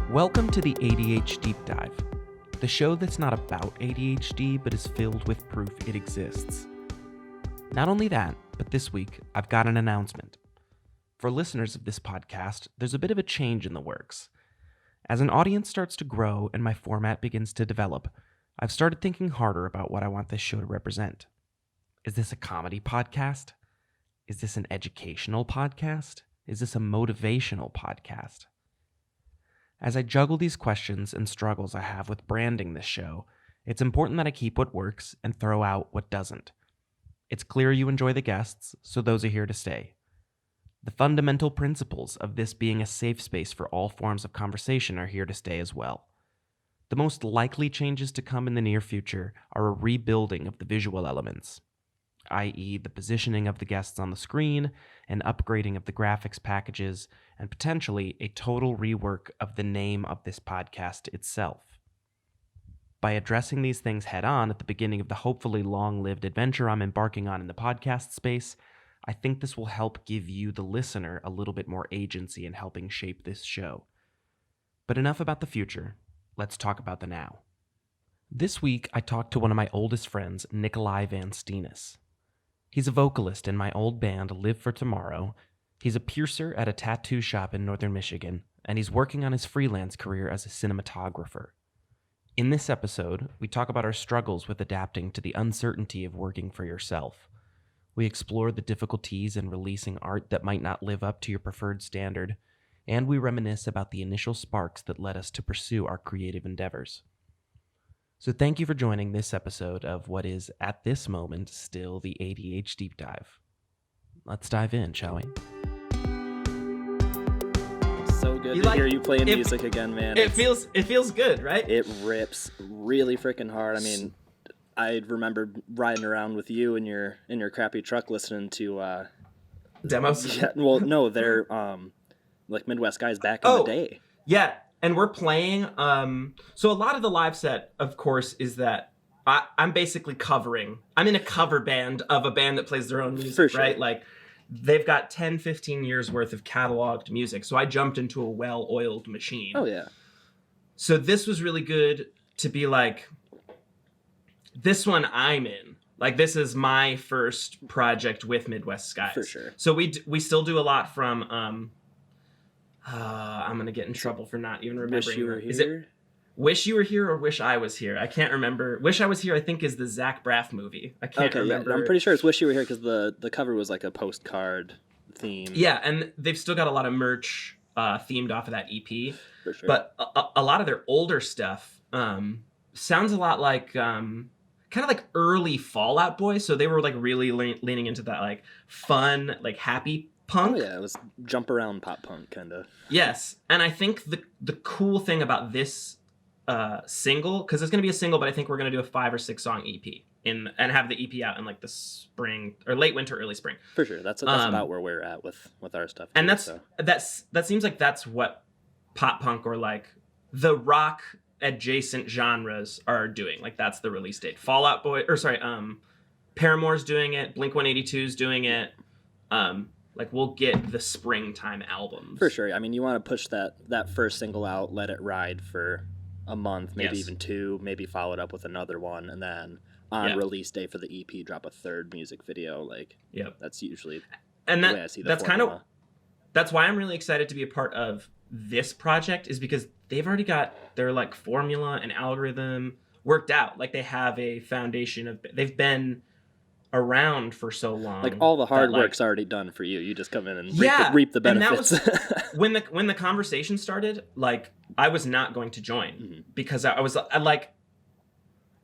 Welcome to the A.D.H.Deep-Dive, the show that's not about ADHD but is filled with proof it exists. Not only that, but this week I've got an announcement. For listeners of this podcast, there's a bit of a change in the works. As an audience starts to grow and my format begins to develop, I've started thinking harder about what I want this show to represent. Is this a comedy podcast? Is this an educational podcast? Is this a motivational podcast? As I juggle these questions and struggles I have with branding this show, it's important that I keep what works and throw out what doesn't. It's clear you enjoy the guests, so those are here to stay. The fundamental principles of this being a safe space for all forms of conversation are here to stay as well. The most likely changes to come in the near future are a rebuilding of the visual elements, i.e. the positioning of the guests on the screen, an upgrading of the graphics packages, and potentially a total rework of the name of this podcast itself. By addressing these things head-on at the beginning of the hopefully long-lived adventure I'm embarking on in the podcast space, I think this will help give you, the listener, a little bit more agency in helping shape this show. But enough about the future. Let's talk about the now. This week, I talked to one of my oldest friends, NIkolai Vansteenis. He's a vocalist in my old band, Live for Tomorrow. He's a piercer at a tattoo shop in northern Michigan, and he's working on his freelance career as a cinematographer. In this episode, we talk about our struggles with adapting to the uncertainty of working for yourself. We explore the difficulties in releasing art that might not live up to your preferred standard, and we reminisce about the initial sparks that led us to pursue our creative endeavors. So thank you for joining this episode of what is, at this moment, still the A.D.H. Deep Dive. Let's dive in, shall we? So good to hear you playing music again, man. It feels good, right? It rips really freaking hard. I mean, I remember riding around with you in your crappy truck listening to demos. Yeah, well, no, they're like Midwest guys back in the day. Yeah. And we're playing, so a lot of the live set, of course, is that I'm basically I'm in a cover band of a band that plays their own music, For sure. Right? Like, they've got 10, 15 years worth of cataloged music. So I jumped into a well-oiled machine. Oh, yeah. So this was really good to be like, this one I'm in. Like, this is my first project with Midwest Skies. For sure. So we still do a lot from... I'm going to get in trouble for not even remembering. Wish You Were Here? Is it Wish You Were Here or Wish I Was Here? I can't remember. Wish I Was Here, I think, is the Zach Braff movie. I can't remember. Yeah, I'm pretty sure it's Wish You Were Here because the cover was like a postcard theme. Yeah, and they've still got a lot of merch themed off of that EP. For sure. But a lot of their older stuff sounds a lot like... kind of like early Fall Out Boy. So they were like really leaning into that like fun, like happy punk. Oh, yeah, it was jump around pop punk kind of. Yes, and I think the cool thing about this single, because it's going to be a single, but I think we're going to do a 5 or 6 song EP and have the EP out in like the spring or late winter, early spring. For sure, that's about where we're at with our stuff. And too, that seems like that's what pop punk or like the rock adjacent genres are doing. Like, that's the release date. Paramore's doing it. Blink-182's doing it. Like, we'll get the springtime albums. For sure. I mean, you want to push that first single out, let it ride for a month, maybe even 2, maybe follow it up with another one, and then on release day for the EP, drop a third music video. Like, that's usually the way I see the formula. That's why I'm really excited to be a part of this project, is because they've already got their like formula and algorithm worked out. Like, they have a foundation they've been around for so long. Like, all the hard work's already done for you. You just come in and reap the benefits. And that was when the conversation started, like, I was not going to join because I was like,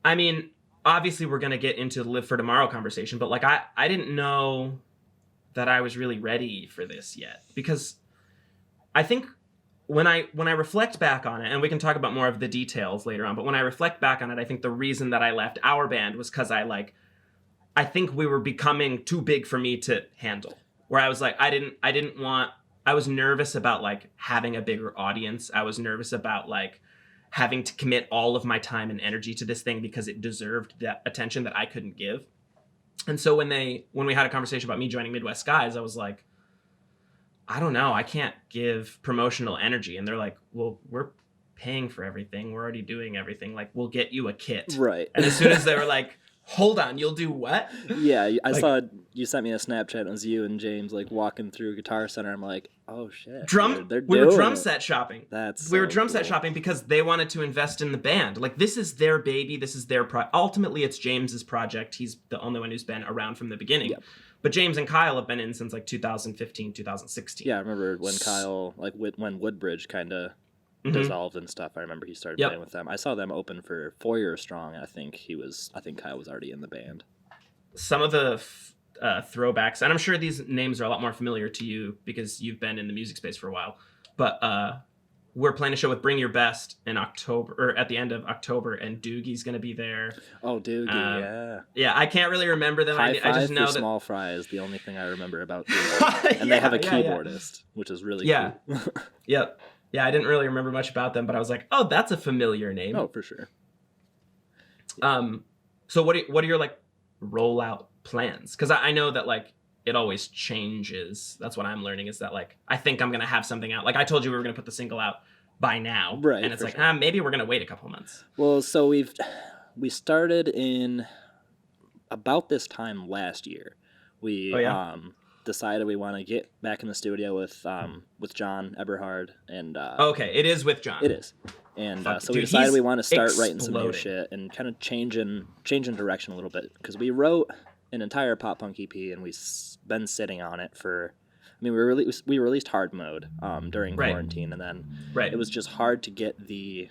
I mean, obviously we're going to get into the Live for Tomorrow conversation, but like, I didn't know that I was really ready for this yet, because I think when I reflect back on it, and we can talk about more of the details later on, but when I reflect back on it, I think the reason that I left our band was because I think we were becoming too big for me to handle. Where I was like, I was nervous about like having a bigger audience. I was nervous about like having to commit all of my time and energy to this thing because it deserved that attention that I couldn't give. And so when we had a conversation about me joining Midwest Skies, I was like, I don't know, I can't give promotional energy. And they're like, well, we're paying for everything. We're already doing everything. Like, we'll get you a kit. Right. And as soon as they were like, hold on, you'll do what? Yeah, I saw you sent me a Snapchat. It was you and James like walking through Guitar Center. I'm like, oh shit, we were drum set shopping. We were drum set shopping because they wanted to invest in the band. Like, this is their baby. This is their ultimately it's James's project. He's the only one who's been around from the beginning. Yep. But James and Kyle have been in since like 2015, 2016. Yeah, I remember when Kyle, like when Woodbridge kind of dissolved and stuff. I remember he started playing with them. I saw them open for 4 Years Strong. I think Kyle was already in the band. Some of the throwbacks, and I'm sure these names are a lot more familiar to you because you've been in the music space for a while. But we're playing a show with Bring Your Best in October, or at the end of October, and Doogie's going to be there. Oh, Doogie, yeah. Yeah, I can't really remember them. High Five I just know for that Small Fry is the only thing I remember about Doogie. And they have a keyboardist, which is really cool. Yep. Yeah, I didn't really remember much about them, but I was like, oh, that's a familiar name. Oh, for sure. So what are your like rollout plans? Because I know that like it always changes. That's what I'm learning is that like I think I'm gonna have something out. Like I told you we were gonna put the single out by now, right? And it's like maybe we're gonna wait a couple months. Well, so we started in about this time last year. We decided we want to get back in the studio with John Eberhard and okay, it is with John. It is. And so we decided we want to start writing some new shit and kind of changing direction a little bit, because we wrote an entire pop punk EP and we've been sitting on it for. I mean, we released Hard Mode during quarantine, and then it was just hard to get the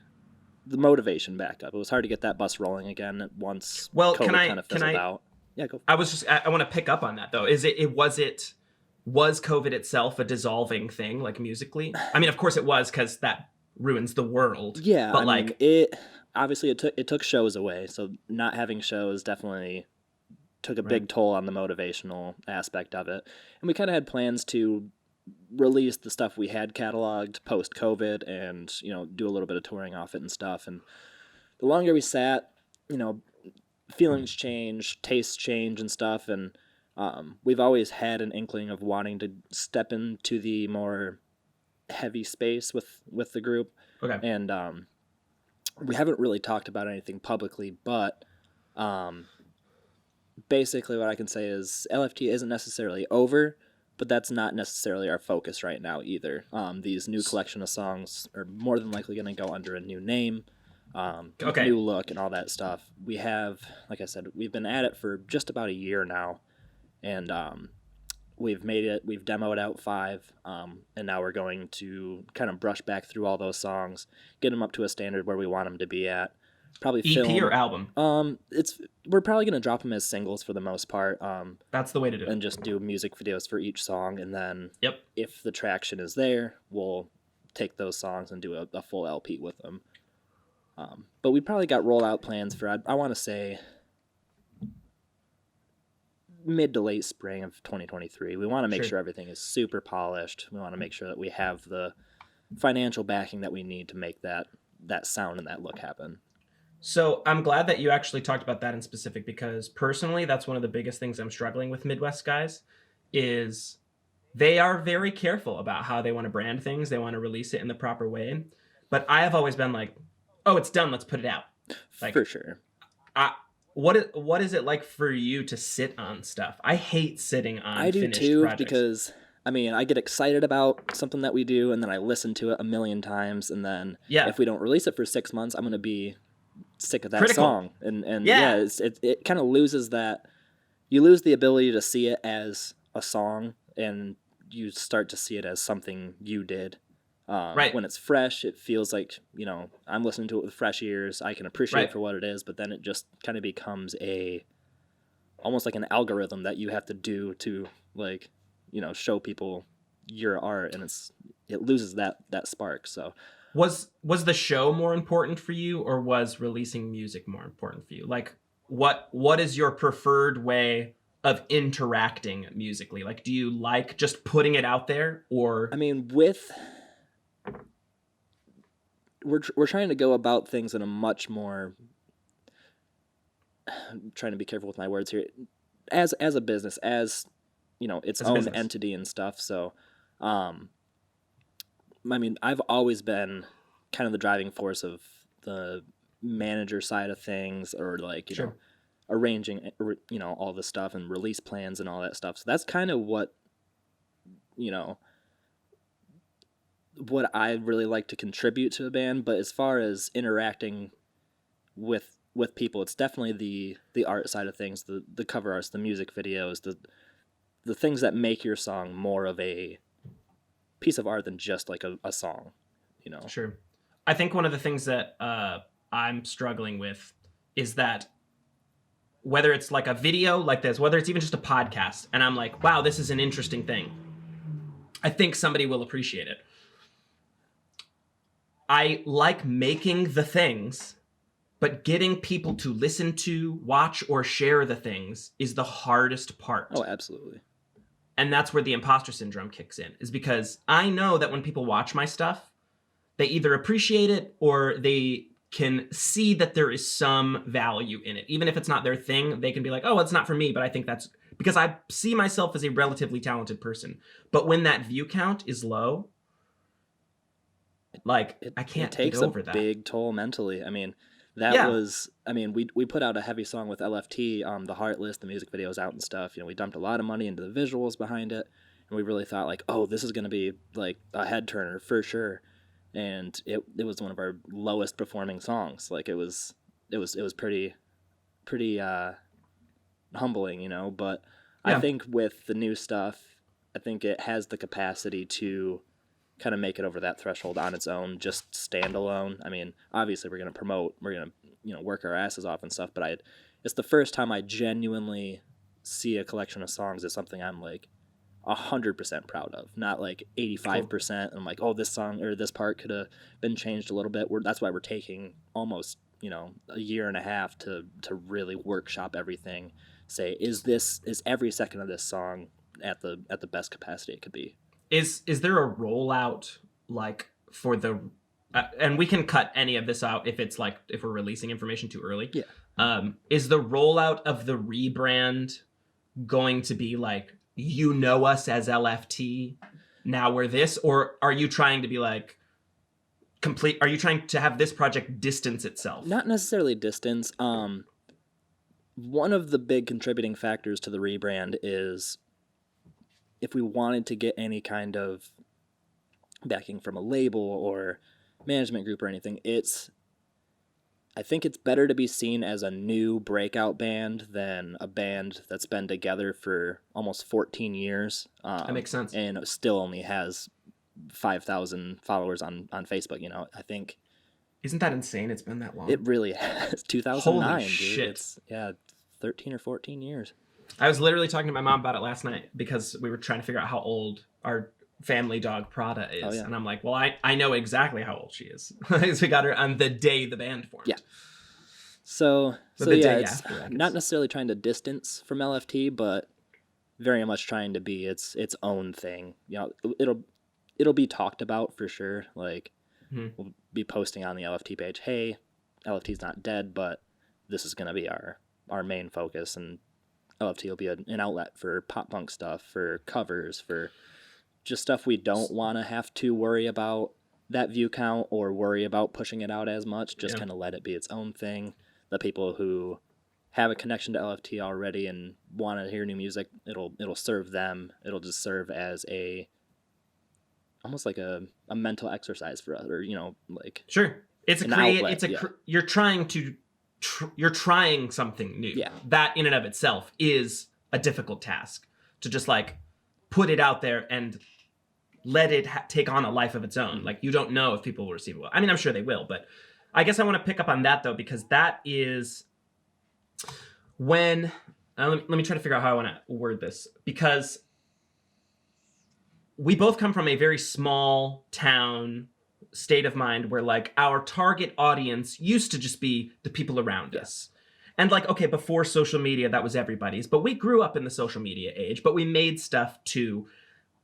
motivation back up. It was hard to get that bus rolling again once COVID kind of fizzled out. Yeah, go. I want to pick up on that though. Was COVID itself a dissolving thing, like musically? I mean, of course it was, because that ruins the world. Yeah, but I mean, it took shows away. So not having shows definitely took a big toll on the motivational aspect of it. And we kind of had plans to release the stuff we had cataloged post COVID, and do a little bit of touring off it and stuff. And the longer we sat, feelings change, tastes change and stuff, and we've always had an inkling of wanting to step into the more heavy space with the group. Okay. And we haven't really talked about anything publicly, but basically what I can say is LFT isn't necessarily over, but that's not necessarily our focus right now either. These new collection of songs are more than likely going to go under a new name, new look and all that stuff. We have, like I said, we've been at it for just about a year now, and we've demoed out 5, and now we're going to kind of brush back through all those songs, get them up to a standard where we want them to be at. Probably EP or album? We're probably going to drop them as singles for the most part. That's the way to do it. And just do music videos for each song, and then if the traction is there, we'll take those songs and do a full LP with them. But we probably got rollout plans for, I want to say, mid to late spring of 2023. We want to make sure everything is super polished. We want to make sure that we have the financial backing that we need to make that sound and that look happen. So I'm glad that you actually talked about that in specific, because personally, that's one of the biggest things I'm struggling with Midwest guys is they are very careful about how they want to brand things. They want to release it in the proper way. But I have always been like, oh, it's done, let's put it out. Like, for sure. What is it like for you to sit on stuff? I hate sitting on finished projects. I do too, because I mean, I get excited about something that we do, and then I listen to it a million times, and then if we don't release it for 6 months, I'm going to be sick of that song. And it kind of loses that. You lose the ability to see it as a song, and you start to see it as something you did. When it's fresh, it feels like, I'm listening to it with fresh ears. I can appreciate it for what it is, but then it just kind of becomes almost like an algorithm that you have to do to, like, show people your art, and it loses that spark. So was the show more important for you, or was releasing music more important for you? Like, what is your preferred way of interacting musically? Like, do you like just putting it out there, or? I mean, we're trying to go about things in a much more, I'm trying to be careful with my words here, as a business, as its own entity and stuff. So I mean, I've always been kind of the driving force of the manager side of things, or like, you know, arranging, you know, all the stuff and release plans and all that stuff. So that's kind of what, you know, what I really like to contribute to a band. But as far as interacting with people, it's definitely the art side of things, the cover arts, the music videos, the things that make your song more of a piece of art than just like a song, you know. Sure. I think one of the things that I'm struggling with is that whether it's like a video like this, whether it's even just a podcast, and I'm like, wow, this is an interesting thing, I think somebody will appreciate it. I like making the things, but getting people to listen to, watch, or share the things is the hardest part. Oh, absolutely. And that's where the imposter syndrome kicks in, is because I know that when people watch my stuff, they either appreciate it or they can see that there is some value in it. Even if it's not their thing, they can be like, oh, it's not for me, but I think that's because I see myself as a relatively talented person. But when that view count is low, like, I can't get over that. It takes a big toll mentally. I mean, that was, I mean, we put out a heavy song with LFT, the Heartless, the music video's out and stuff. You know, we dumped a lot of money into the visuals behind it, and we really thought like, oh, this is going to be like a head turner for sure. And it was one of our lowest performing songs. Like it was pretty humbling, you know, but I think with the new stuff, I think it has the capacity to kind of make it over that threshold on its own, just standalone. I mean, obviously we're going to promote, we're going to, you know, work our asses off and stuff, but it's the first time I genuinely see a collection of songs as something I'm like 100% proud of, not like 85%. Cool. I'm like, oh, this song or this part could have been changed a little bit. That's why we're taking almost, you know, a year and a half to really workshop everything. Say, is every second of this song at the best capacity it could be? Is there a rollout like for the and we can cut any of this out if it's like if we're releasing information too early. Yeah. Is the rollout of the rebrand going to be like, you know us as LFT, now we're this, or are you trying to be like complete? Are you trying to have this project distance itself? Not necessarily distance. One of the big contributing factors to the rebrand is if we wanted to get any kind of backing from a label or management group or anything, I think it's better to be seen as a new breakout band than a band that's been together for almost 14 years. That makes sense. And it still only has 5,000 followers on Facebook, you know. I think... Isn't that insane? It's been that long. It really has. 2009, Holy dude. Shit. It's 13 or 14 years. I was literally talking to my mom about it last night because we were trying to figure out how old our family dog Prada is. Oh, yeah. And I'm like, well, I know exactly how old she is. Because we got her on the day the band formed. Yeah. So yeah, it's not necessarily trying to distance from LFT, but very much trying to be its own thing. You know, it'll be talked about for sure. Like, we'll be posting on the LFT page, hey, LFT's not dead, but this is going to be our main focus, and LFT will be an outlet for pop punk stuff, for covers, for just stuff we don't want to have to worry about that view count or worry about pushing it out as much. Just kind of let it be its own thing. The people who have a connection to LFT already and want to hear new music, it'll serve them. It'll just serve as almost like a mental exercise for us, or, you know, like sure, it's a outlet. You're trying to. You're trying something new. Yeah. That in and of itself is a difficult task, to just like put it out there and let it take on a life of its own. Like, you don't know if people will receive it well. I mean, I'm sure they will, but I guess I want to pick up on that though, because that is when, let me try to figure out how I want to word this, because we both come from a very small town state of mind where like our target audience used to just be the people around us. And like, okay, before social media, that was everybody's, but we grew up in the social media age, but we made stuff to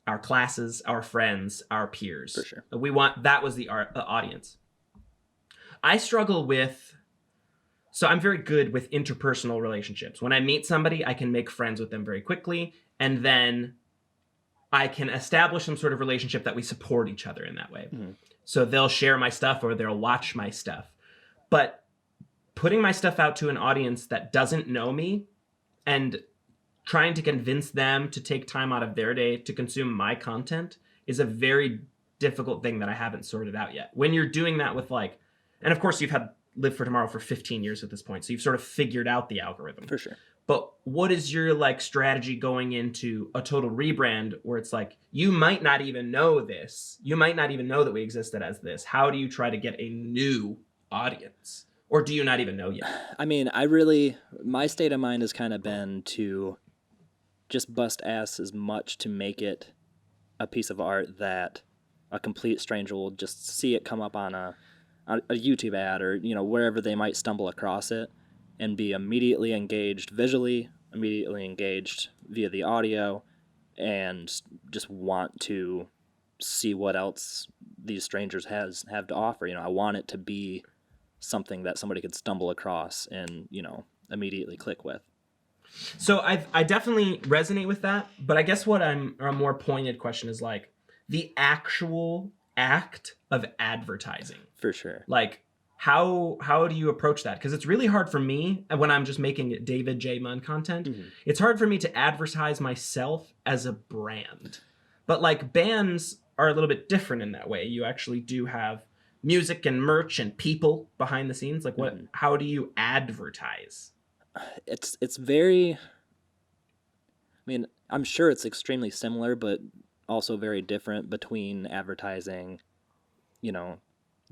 our classes, our friends, our peers. For sure. That was the audience. I struggle with, so I'm very good with interpersonal relationships. When I meet somebody, I can make friends with them very quickly. And then I can establish some sort of relationship that we support each other in that way. So they'll share my stuff or they'll watch my stuff. But putting my stuff out to an audience that doesn't know me and trying to convince them to take time out of their day to consume my content is a very difficult thing that I haven't sorted out yet. When you're doing that with like, and of course you've had Live for Tomorrow for 15 years at this point, so you've sort of figured out the algorithm. For sure. But what is your like strategy going into a total rebrand where it's like, you might not even know this. You might not even know that we existed as this. How do you try to get a new audience? Or do you not even know yet? I mean, my state of mind has kind of been to just bust ass as much to make it a piece of art that a complete stranger will just see it come up on a YouTube ad or, wherever they might stumble across it and be immediately engaged visually, immediately engaged via the audio, and just want to see what else these strangers have to offer. I want it to be something that somebody could stumble across and, immediately click with. So I definitely resonate with that, but I guess what a more pointed question is like the actual act of advertising. For sure. Like, how do you approach that? Because it's really hard for me when I'm just making David J. Mund content. It's hard for me to advertise myself as a brand. But like bands are a little bit different in that way. You actually do have music and merch and people behind the scenes. Like how do you advertise? It's very, I mean, I'm sure it's extremely similar, but also very different between advertising,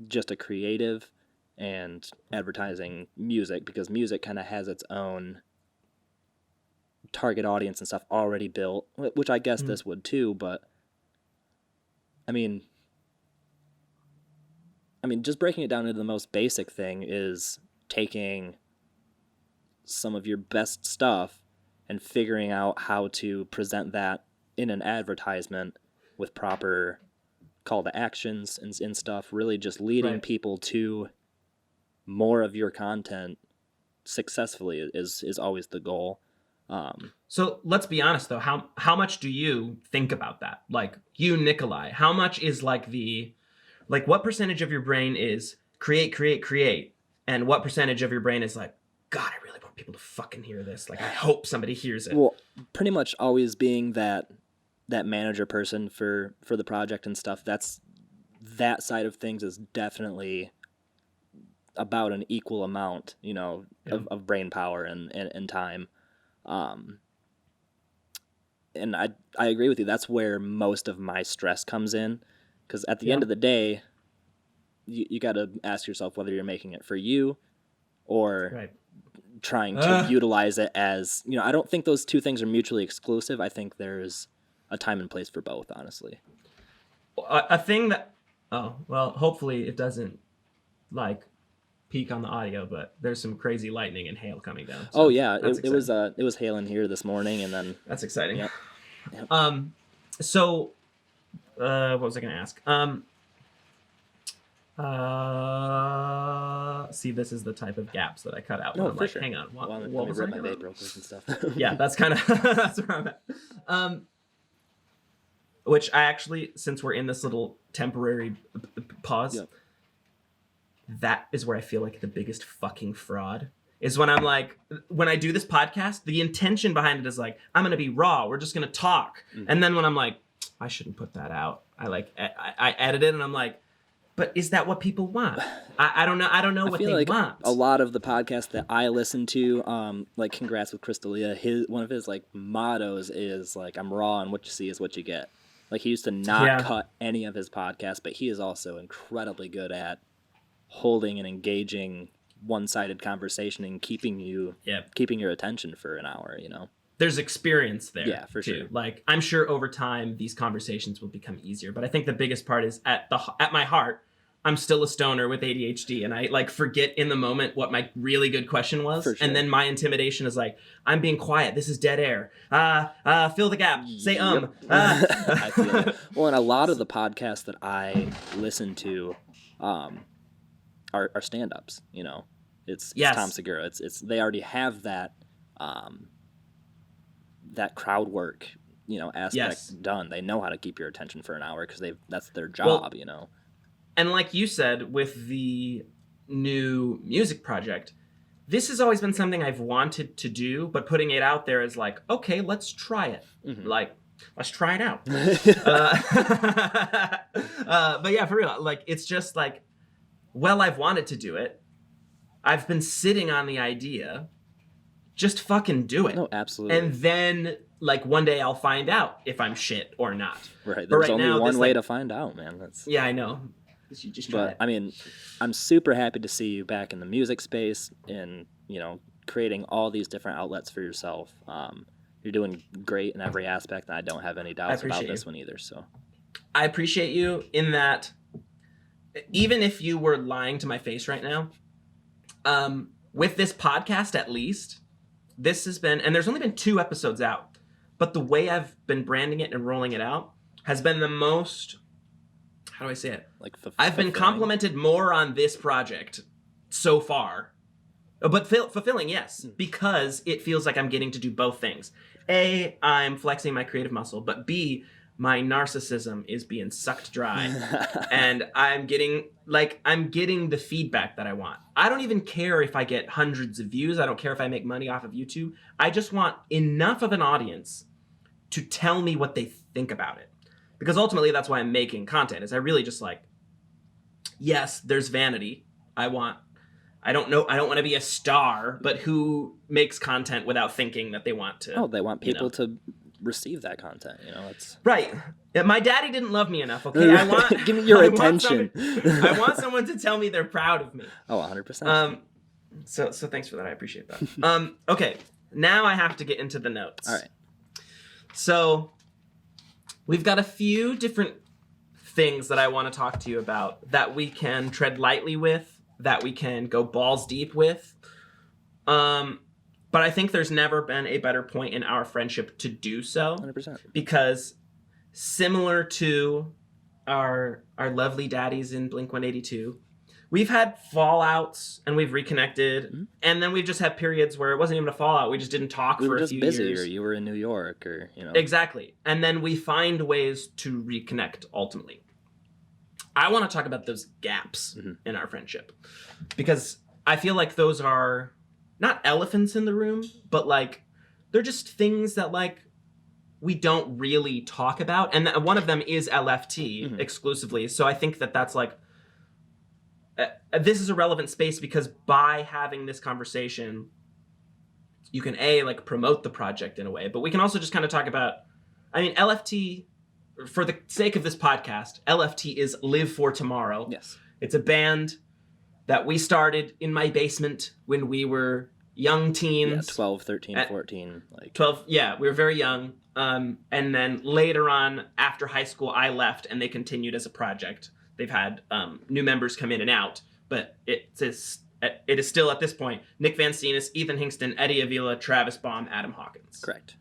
just a creative and advertising music, because music kind of has its own target audience and stuff already built, which I guess this would too, but I mean, just breaking it down into the most basic thing is taking some of your best stuff and figuring out how to present that in an advertisement with proper call to actions and stuff, really just leading people to more of your content successfully is always the goal. So let's be honest though, how much do you think about that? Like you, NIkolai, how much is like what percentage of your brain is create, and what percentage of your brain is like, God, I really want people to fucking hear this. Like I hope somebody hears it. Well, pretty much always being that manager person for the project and stuff, that side of things is definitely about an equal amount, of brain power and time. And I agree with you. That's where most of my stress comes in, because at the end of the day, you got to ask yourself whether you're making it for you or trying to utilize it as, I don't think those two things are mutually exclusive. I think there's a time and place for both, honestly. A thing that, hopefully it doesn't like peak on the audio, but there's some crazy lightning and hail coming down. So it was hailing here this morning, and then that's exciting. Yep. So what was I going to ask? See, this is the type of gaps that I cut out. No, for like, sure. hang on. What was was my vape real quick and stuff. Yeah, that's kind of that's where I'm at. Which I actually, since we're in this little temporary pause, that is where I feel like the biggest fucking fraud is when I'm like, when I do this podcast, the intention behind it is like, I'm going to be raw. We're just going to talk. And then when I'm like, I shouldn't put that out. I edit it and I'm like, but is that what people want? I don't know. I don't know what they want. A lot of the podcasts that I listen to, like Congrats with Crystalia, one of his like mottos is like, I'm raw and what you see is what you get. Like he used to not cut any of his podcasts, but he is also incredibly good at holding and engaging one-sided conversation and keeping your attention for an hour, There's experience there. Yeah, for too. sure. Like I'm sure over time these conversations will become easier, but I think the biggest part is at my heart, I'm still a stoner with ADHD, and I like forget in the moment what my really good question was, and then my intimidation is like, I'm being quiet. This is dead air. Fill the gap. Say I feel it. Well, and a lot of the podcasts that I listen to, are stand-ups. It's Tom Segura. It's they already have that that crowd work aspect done. They know how to keep your attention for an hour because that's their job, And like you said, with the new music project, this has always been something I've wanted to do, but putting it out there is like, okay, let's try it. Mm-hmm. Like, let's try it out. But yeah, for real, like, it's just like, well, I've wanted to do it. I've been sitting on the idea. Just fucking do it. No, absolutely. And then, like, one day I'll find out if I'm shit or not. Right. There's only one way to find out, man. Yeah, I know. You just try it. I mean, I'm super happy to see you back in the music space and, creating all these different outlets for yourself. You're doing great in every aspect, and I don't have any doubts about this one either. So, I appreciate you in that, even if you were lying to my face right now, with this podcast at least, this has been, and there's only been 2 episodes out, but the way I've been branding it and rolling it out has been the most, how do I say it? Like I've been complimented more on this project so far. But fulfilling, yes, because it feels like I'm getting to do both things. A, I'm flexing my creative muscle, but B, my narcissism is being sucked dry. And I'm getting the feedback that I want. I don't even care if I get hundreds of views. I don't care if I make money off of YouTube. I just want enough of an audience to tell me what they think about it. Because ultimately, that's why I'm making content, is I really just like, yes, there's vanity. I don't want to be a star, but who makes content without thinking that they want to? Oh, they want people to receive that content, It's right. My daddy didn't love me enough, okay? I want give me your attention. I want someone to tell me they're proud of me. Oh, 100%. So thanks for that. I appreciate that. Okay, now I have to get into the notes. All right. So we've got a few different things that I want to talk to you about that we can tread lightly with, that we can go balls deep with. But I think there's never been a better point in our friendship to do so. 100%. Because similar to our lovely daddies in Blink-182, we've had fallouts and we've reconnected. Mm-hmm. And then we've just had periods where it wasn't even a fallout. We just didn't talk for a few years. We were just busy, or you were in New York, or, Exactly. And then we find ways to reconnect ultimately. I want to talk about those gaps in our friendship, because I feel like those are not elephants in the room, but like they're just things that like we don't really talk about. And one of them is LFT exclusively. So I think that that's like, this is a relevant space because by having this conversation, you can like promote the project in a way, but we can also just kind of talk about, LFT, for the sake of this podcast, LFT is Live for Tomorrow. Yes. It's a band that we started in my basement when we were young teens. Yeah, 12, 13, 14. 12, yeah, we were very young. And then later on, after high school, I left and they continued as a project. They've had new members come in and out, but it is still at this point, Nik Vansteenis, Ethan Hingston, Eddie Avila, Travis Baum, Adam Hawkins. Correct.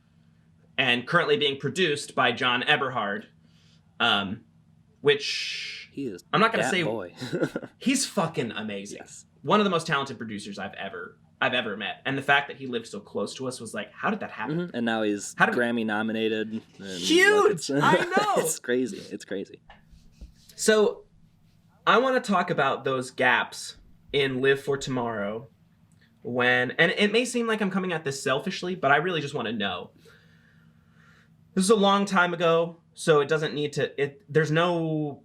And currently being produced by John Eberhard, which he is. I'm not going to say boy. He's fucking amazing. Yes. One of the most talented producers I've ever met, and the fact that he lived so close to us was like, how did that happen? Mm-hmm. And now he's Grammy nominated. Huge. I know. It's crazy. It's crazy. So, I want to talk about those gaps in Live for Tomorrow. And it may seem like I'm coming at this selfishly, but I really just want to know. This is a long time ago, so it doesn't need to... There's no...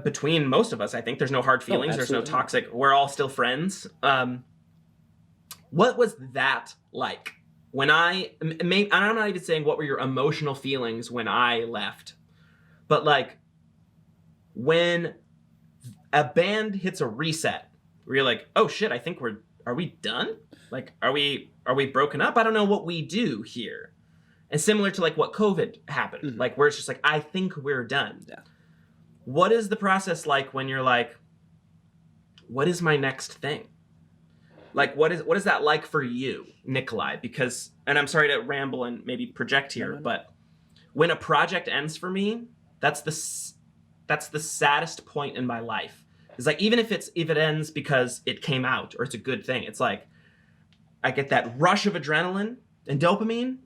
Between most of us, I think, there's no hard feelings. There's no toxic... We're all still friends. What was that like? When I'm not even saying what were your emotional feelings when I left. But, like, when a band hits a reset, where you're like, oh, shit, I think are we done? Like, are we broken up? I don't know what we do here. And similar to like what COVID happened, like where it's just like, I think we're done. Yeah. What is the process like when you're like, what is my next thing? Like, what is that like for you, Nikolai? Because, and I'm sorry to ramble and maybe project here, but when a project ends for me, that's the saddest point in my life. It's like, even if it ends because it came out or it's a good thing, it's like, I get that rush of adrenaline and dopamine.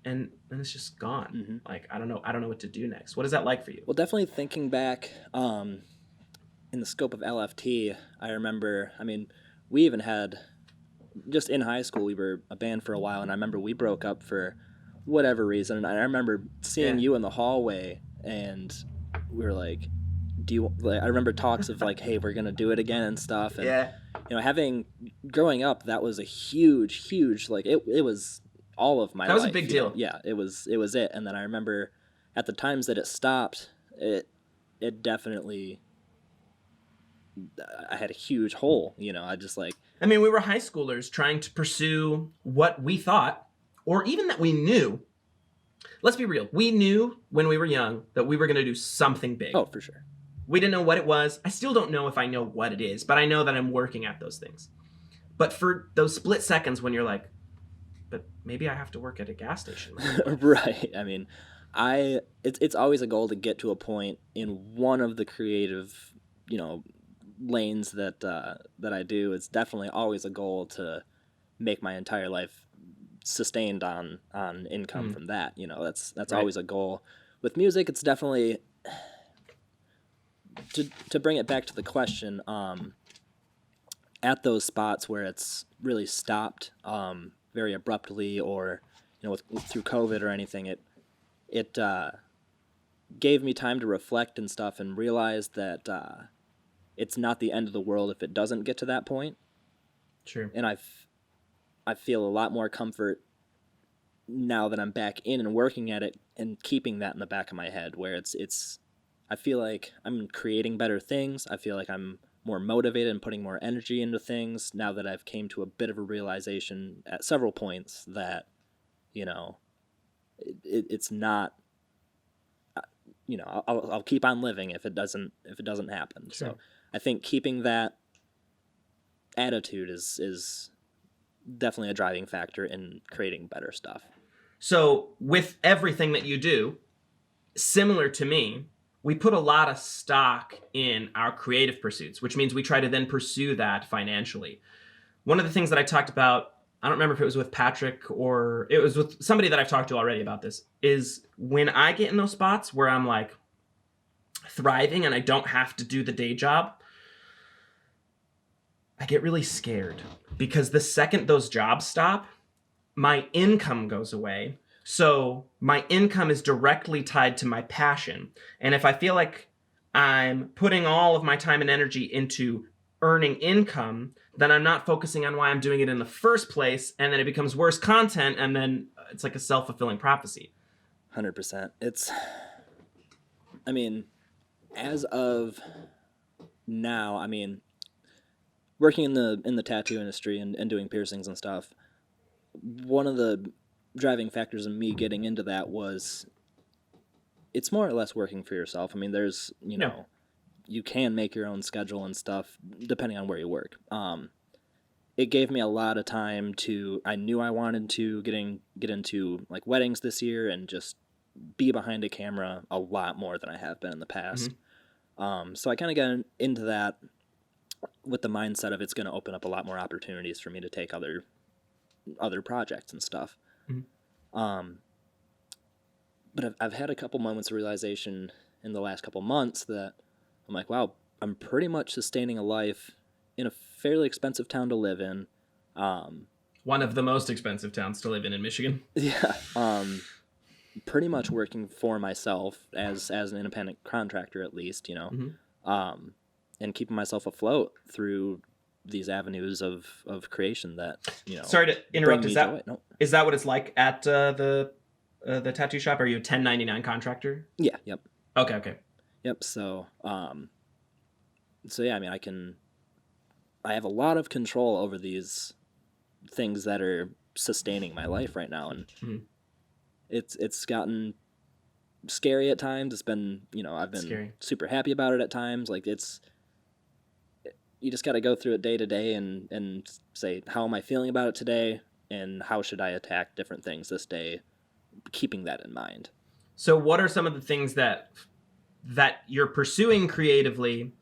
and it's just gone. Mm-hmm. Like, I don't know what to do next. What is that like for you? Well, definitely thinking back, in the scope of LFT, I remember, we even had, just in high school, we were a band for a while, and I remember we broke up for whatever reason, and I remember seeing you in the hallway, and we were like, I remember talks of like, hey, we're going to do it again and stuff, and, growing up, that was a huge, like, it was all of my life. That was a big deal. Yeah, it was it, and then I remember at the times that it stopped, it definitely, I had a huge hole, I just like... we were high schoolers trying to pursue what we thought, or even that we knew. Let's be real. We knew when we were young that we were going to do something big. Oh, for sure. We didn't know what it was. I still don't know if I know what it is, but I know that I'm working at those things. But for those split seconds when you're like, but maybe I have to work at a gas station. Right. It's always a goal to get to a point in one of the creative, lanes that I do. It's definitely always a goal to make my entire life sustained on income from that. That's right. Always a goal. With music, it's definitely, to bring it back to the question, at those spots where it's really stopped very abruptly, or through COVID or anything, it gave me time to reflect and stuff, and realize that it's not the end of the world if it doesn't get to that point. True. And I feel a lot more comfort now that I'm back in and working at it, and keeping that in the back of my head, where it's I feel like I'm creating better things. I feel like I'm more motivated and putting more energy into things now that I've came to a bit of a realization at several points that, it's not, I'll keep on living if it doesn't happen. Sure. So I think keeping that attitude is definitely a driving factor in creating better stuff. So with everything that you do, similar to me, we put a lot of stock in our creative pursuits, which means we try to then pursue that financially. One of the things that I talked about, I don't remember if it was with Patrick or it was with somebody that I've talked to already about this, is when I get in those spots where I'm like thriving and I don't have to do the day job, I get really scared, because the second those jobs stop, my income goes away. So my income is directly tied to my passion. And if I feel like I'm putting all of my time and energy into earning income, then I'm not focusing on why I'm doing it in the first place. And then it becomes worse content. And then it's like a self-fulfilling prophecy. 100%. As of now, working in the tattoo industry and doing piercings and stuff, one of the driving factors in me getting into that was, it's more or less working for yourself. There's, you can make your own schedule and stuff depending on where you work. It gave me a lot of time I knew I wanted to get into like weddings this year and just be behind a camera a lot more than I have been in the past. Mm-hmm. So I kind of got into that with the mindset of it's going to open up a lot more opportunities for me to take other projects and stuff. Mm-hmm. But I've had a couple moments of realization in the last couple months that I'm like, wow, I'm pretty much sustaining a life in a fairly expensive town to live in. One of the most expensive towns to live in Michigan. Yeah. Pretty much working for myself as an independent contractor, at least, mm-hmm. And keeping myself afloat through these avenues of creation that, Sorry to interrupt. Is that what it's like at the tattoo shop? Are you a 1099 contractor? Yeah. Yep. Okay. Yep. So yeah, I have a lot of control over these things that are sustaining my life right now. And mm-hmm. It's gotten scary at times. It's been, I've been scary. Super happy about it at times. Like you just got to go through it day to day and say, how am I feeling about it today? And how should I attack different things this day? Keeping that in mind. So what are some of the things that you're pursuing creatively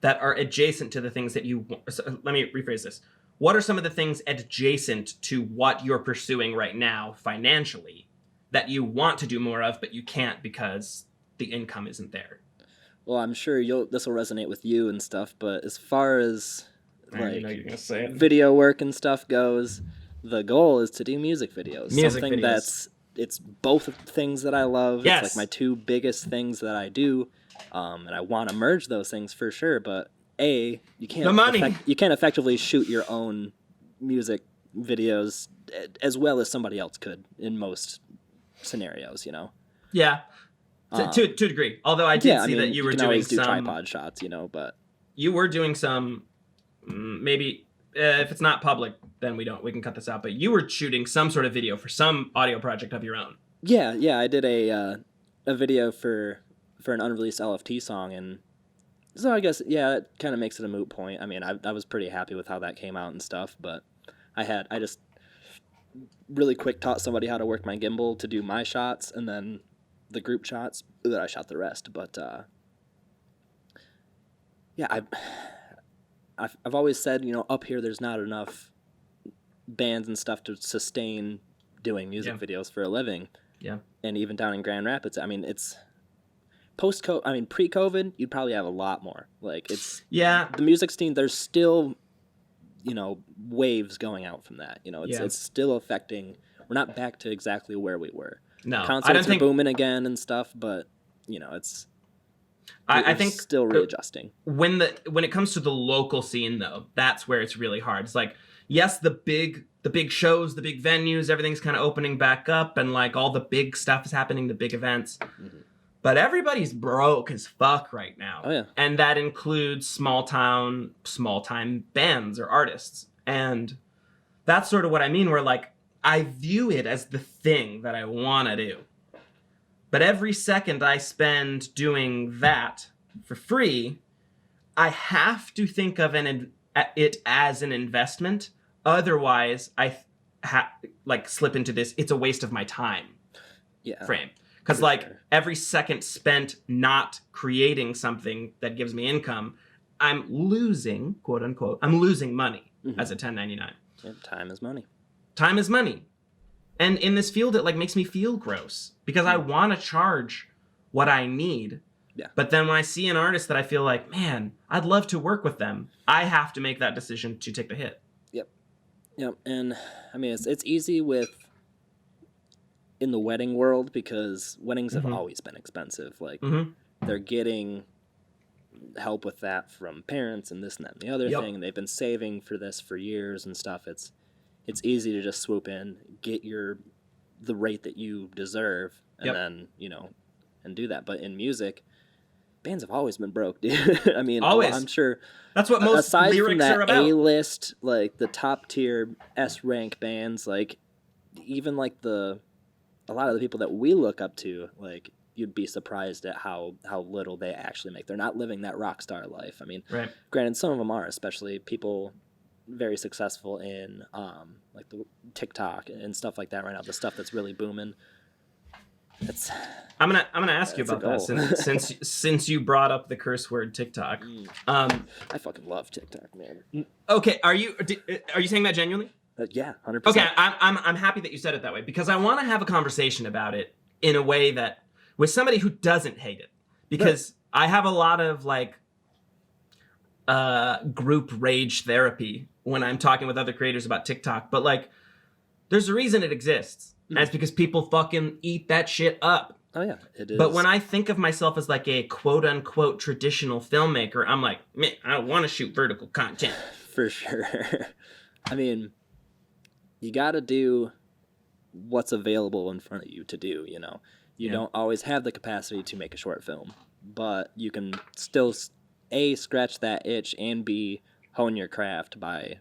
that are adjacent to the things that you want? So let me rephrase this. What are some of the things adjacent to what you're pursuing right now financially that you want to do more of, but you can't because the income isn't there. Well, I'm sure this will resonate with you and stuff, but as far as like you're gonna say it. Video work and stuff goes, the goal is to do music videos. It's both things that I love. Yes. It's like my two biggest things that I do, and I want to merge those things for sure. But you can't the money. You can't effectively shoot your own music videos as well as somebody else could in most scenarios. Yeah. To a degree. Although I did see that you were doing some tripod shots, but you were doing some maybe. If it's not public, then we can cut this out. But you were shooting some sort of video for some audio project of your own. Yeah, I did a video for an unreleased LFT song, and so I guess it kind of makes it a moot point. I mean, I was pretty happy with how that came out and stuff, but I just really quick taught somebody how to work my gimbal to do my shots, and then the group shots that I shot the rest. But I've always said, up here there's not enough bands and stuff to sustain doing music videos for a living. Yeah. And even down in Grand Rapids, I mean, it's pre-COVID, you'd probably have a lot more. Like the music scene, there's still, waves going out from that. It's still affecting. We're not back to exactly where we were. No, concerts are booming again and stuff, but it's. I think still readjusting. When it comes to the local scene, though, that's where it's really hard. It's like, yes, the big shows, the big venues, everything's kind of opening back up, and like all the big stuff is happening, the big events. Mm-hmm. But everybody's broke as fuck right now. Oh yeah, and that includes small time bands or artists, and that's sort of what I mean. Where like I view it as the thing that I want to do. But every second I spend doing that for free, I have to think of it as an investment. Otherwise, I slip into this, it's a waste of my time frame. Because every second spent not creating something that gives me income, I'm losing, quote unquote, money as a 1099. Yeah, time is money. Time is money. And in this field, it makes me feel gross because I want to charge what I need. Yeah. But then when I see an artist that I feel like, man, I'd love to work with them, I have to make that decision to take the hit. Yep. And I mean, it's easy in the wedding world because weddings have always been expensive. Like they're getting help with that from parents and this and that and the other thing. And they've been saving for this for years and stuff. It's easy to just swoop in, get the rate that you deserve, and then, and do that. But in music, bands have always been broke, dude. I mean, always. I'm sure that's what most aside lyrics from that are about. A-list, like the top tier S rank bands, like even like a lot of the people that we look up to, like you'd be surprised at how little they actually make. They're not living that rock star life. I mean, granted, some of them are, especially people very successful in like the TikTok and stuff like that right now. The stuff that's really booming. I'm gonna ask you about that since you brought up the curse word TikTok. I fucking love TikTok, man. Okay, are you saying that genuinely? Yeah, 100%. Okay, I'm happy that you said it that way because I want to have a conversation about it in a way that with somebody who doesn't hate it, because I have a lot of group rage therapy when I'm talking with other creators about TikTok, but there's a reason it exists. And that's because people fucking eat that shit up. Oh yeah, it is. But when I think of myself as a quote unquote traditional filmmaker, I'm like, man, I want to shoot vertical content. For sure. I mean, you got to do what's available in front of you to do, You don't always have the capacity to make a short film, but you can still A, scratch that itch, and B, hone your craft by,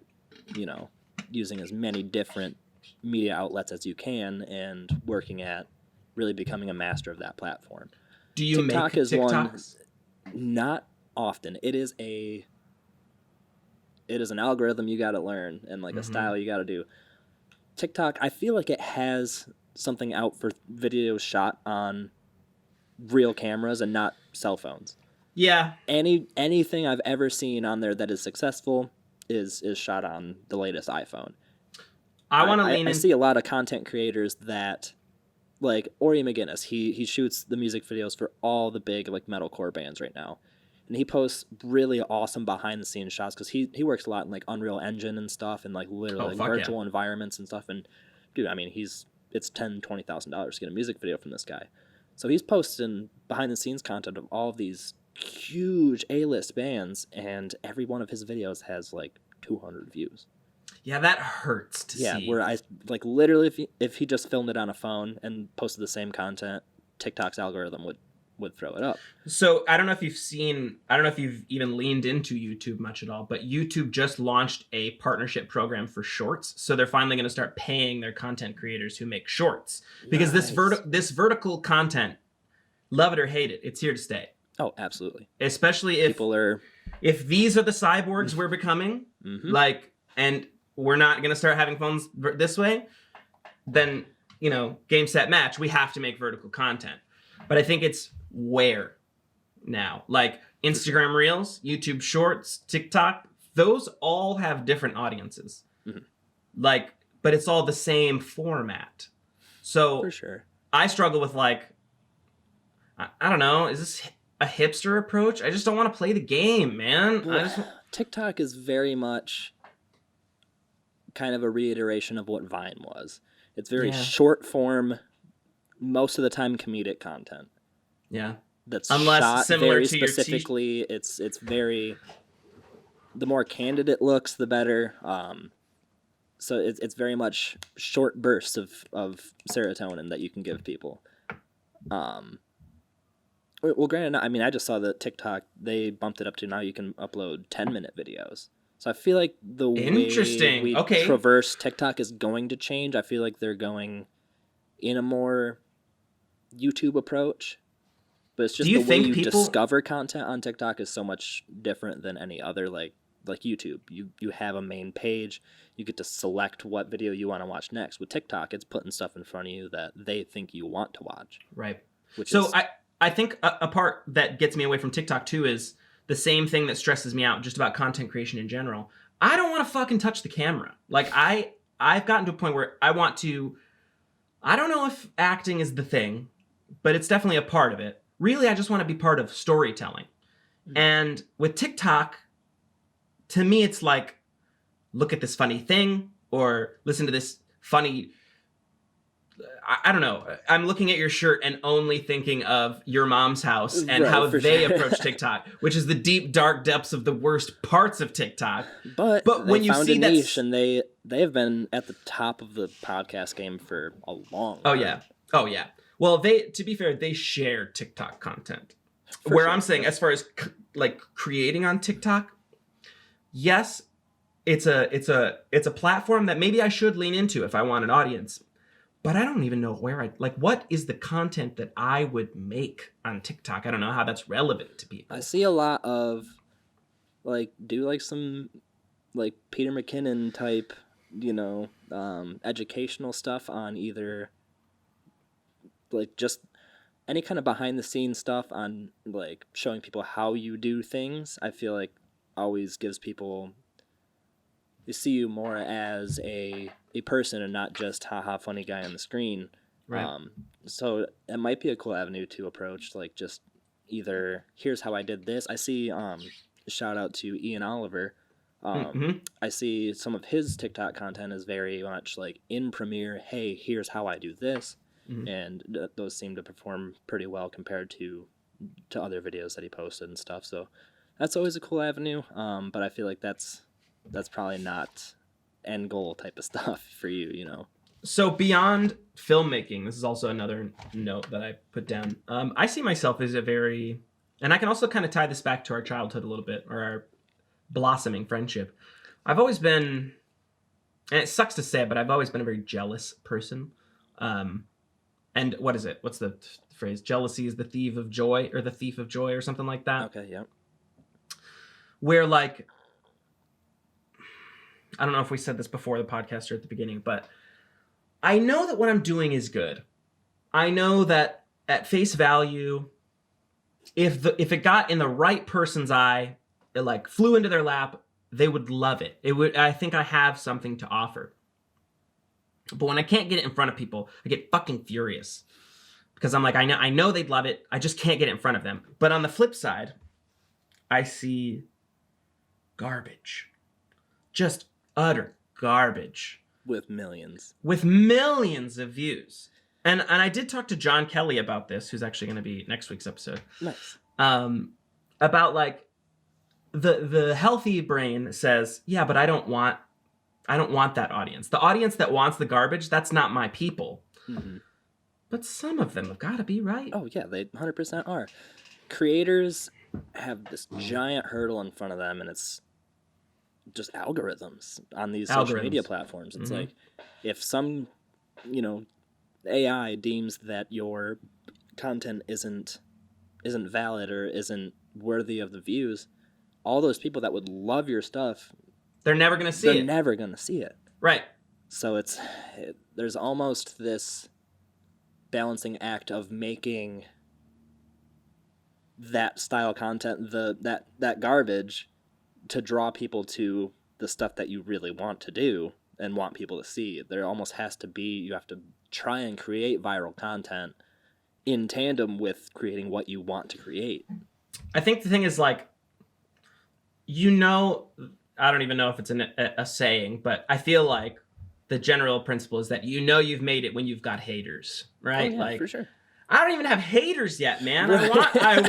using as many different media outlets as you can and working at really becoming a master of that platform. Do you TikTok make is TikToks? Not often. It is an algorithm you got to learn and a style you got to do. TikTok, I feel like it has something out for videos shot on real cameras and not cell phones. Yeah. Anything I've ever seen on there that is successful is shot on the latest iPhone. I want to lean in. I see a lot of content creators that like Ori McGinnis, he shoots the music videos for all the big like metalcore bands right now, and he posts really awesome behind the scenes shots because he works a lot in like Unreal Engine and stuff, and like literally virtual environments and stuff. And dude, I mean, it's $10,000-$20,000 to get a music video from this guy, so he's posting behind the scenes content of all of these huge A-list bands, and every one of his videos has like 200 views. Yeah, that hurts to see. Yeah, where I like literally if he just filmed it on a phone and posted the same content, TikTok's algorithm would throw it up. So I don't know if you've even leaned into YouTube much at all, but YouTube just launched a partnership program for shorts. So they're finally going to start paying their content creators who make shorts, because this vertical content, love it or hate it, it's here to stay. Oh, absolutely. Especially if these are the cyborgs we're becoming, like, and we're not going to start having phones this way, then, you know, game, set, match, we have to make vertical content. But I think it's where now, like Instagram Reels, YouTube Shorts, TikTok, those all have different audiences. Like, but it's all the same format. So for sure, I struggle with like, I don't know, is this a hipster approach? I just don't want to play the game, man. TikTok is very much kind of a reiteration of what Vine was. It's very short form, most of the time comedic content. Yeah. That's shot very specifically. It's very, the more candid it looks, the better. So it's very much short bursts of serotonin that you can give people. Well, granted, I mean, I just saw that TikTok, they bumped it up to now you can upload 10-minute videos. So I feel like the way we traverse TikTok is going to change. I feel like they're going in a more YouTube approach. But it's just the way you discover content on TikTok is so much different than any other, like YouTube. You have a main page. You get to select what video you want to watch next. With TikTok, it's putting stuff in front of you that they think you want to watch. Right. I think a part that gets me away from TikTok too is the same thing that stresses me out just about content creation in general. I don't want to fucking touch the camera. Like I've gotten to a point where I want to, I don't know if acting is the thing, but it's definitely a part of it. Really, I just want to be part of storytelling. And with TikTok, to me, it's like, look at this funny thing, or listen to this funny, I don't know. I'm looking at your shirt and only thinking of Your Mom's House and how they approach TikTok, which is the deep, dark depths of the worst parts of TikTok. But when you see that niche, and they have been at the top of the podcast game for a long time. Oh yeah. Well, to be fair, they share TikTok content. I'm saying, as far as like creating on TikTok, yes, it's a platform that maybe I should lean into if I want an audience. But I don't even know what is the content that I would make on TikTok? I don't know how that's relevant to people. I see a lot of some like Peter McKinnon type, educational stuff on either like just any kind of behind the scenes stuff on like showing people how you do things. I feel like always gives people, they see you more as a person and not just haha funny guy on the screen. Right. So it might be a cool avenue to approach, like just either here's how I did this. I see shout out to Ian Oliver. I see some of his TikTok content is very much like in Premiere, hey, here's how I do this. And those seem to perform pretty well compared to other videos that he posted and stuff. So that's always a cool avenue. But I feel like that's probably not end goal type of stuff for you, So beyond filmmaking, this is also another note that I put down. I see myself as and I can also kind of tie this back to our childhood a little bit, or our blossoming friendship. I've always been, and it sucks to say it, but I've always been a very jealous person. And what is it? What's the phrase? Jealousy is the thief of joy, or something like that. Okay, yeah. Where like, I don't know if we said this before the podcast or at the beginning, but I know that what I'm doing is good. I know that at face value, if it got in the right person's eye, it like flew into their lap, they would love it. I think I have something to offer. But when I can't get it in front of people, I get fucking furious. Because I'm like, I know they'd love it. I just can't get it in front of them. But on the flip side, I see garbage. Just utter garbage. With millions of views. And I did talk to John Kelly about this, who's actually going to be next week's episode. Nice. About like the healthy brain says, yeah, but I don't want that audience. The audience that wants the garbage, that's not my people. Mm-hmm. But some of them have got to be right. Oh yeah, they 100% are. Creators have this giant hurdle in front of them, and it's just algorithms on these social media platforms. It's like, if some, AI deems that your content isn't valid or isn't worthy of the views, all those people that would love your stuff, they're never going to see it. They're never going to see it. Right. So there's almost this balancing act of making that style content, that garbage, to draw people to the stuff that you really want to do and want people to see. There almost has to be, you have to try and create viral content in tandem with creating what you want to create. I think the thing is, like, I don't even know if it's a saying, but I feel like the general principle is that you've made it when you've got haters, right? Oh, yeah, for sure. I don't even have haters yet, man. I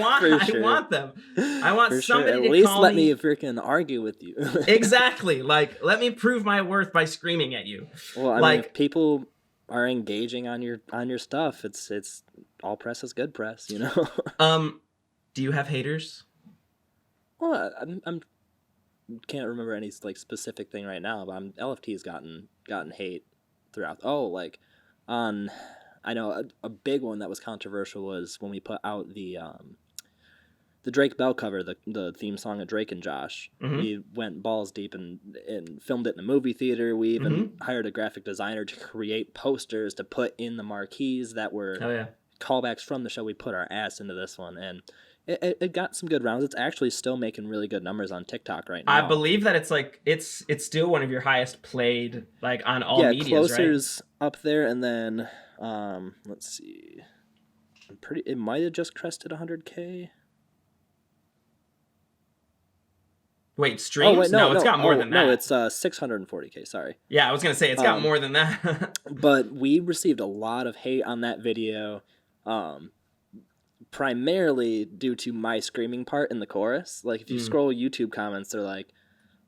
want them. I want for somebody sure. to At least call let me freaking argue with you. Exactly. Like, let me prove my worth by screaming at you. Well, I mean, if people are engaging on your stuff, it's all press is good press, Do you have haters? Well, I'm can't remember any like specific thing right now, but LFT's gotten hate throughout. I know a big one that was controversial was when we put out the Drake Bell cover, the theme song of Drake and Josh. Mm-hmm. We went balls deep and filmed it in a movie theater. We even hired a graphic designer to create posters to put in the marquees that were callbacks from the show. We put our ass into this one, and it got some good rounds. It's actually still making really good numbers on TikTok right now. I believe that it's still one of your highest played, like, on all medias, Closer's right? up there, and then let's see, it might have just crested 100K. Wait, streams? Oh, wait, no, it's got more than that. No, it's 640K, sorry. Yeah, I was going to say, it's got more than that. But we received a lot of hate on that video, primarily due to my screaming part in the chorus. Like, if you scroll YouTube comments, they're like,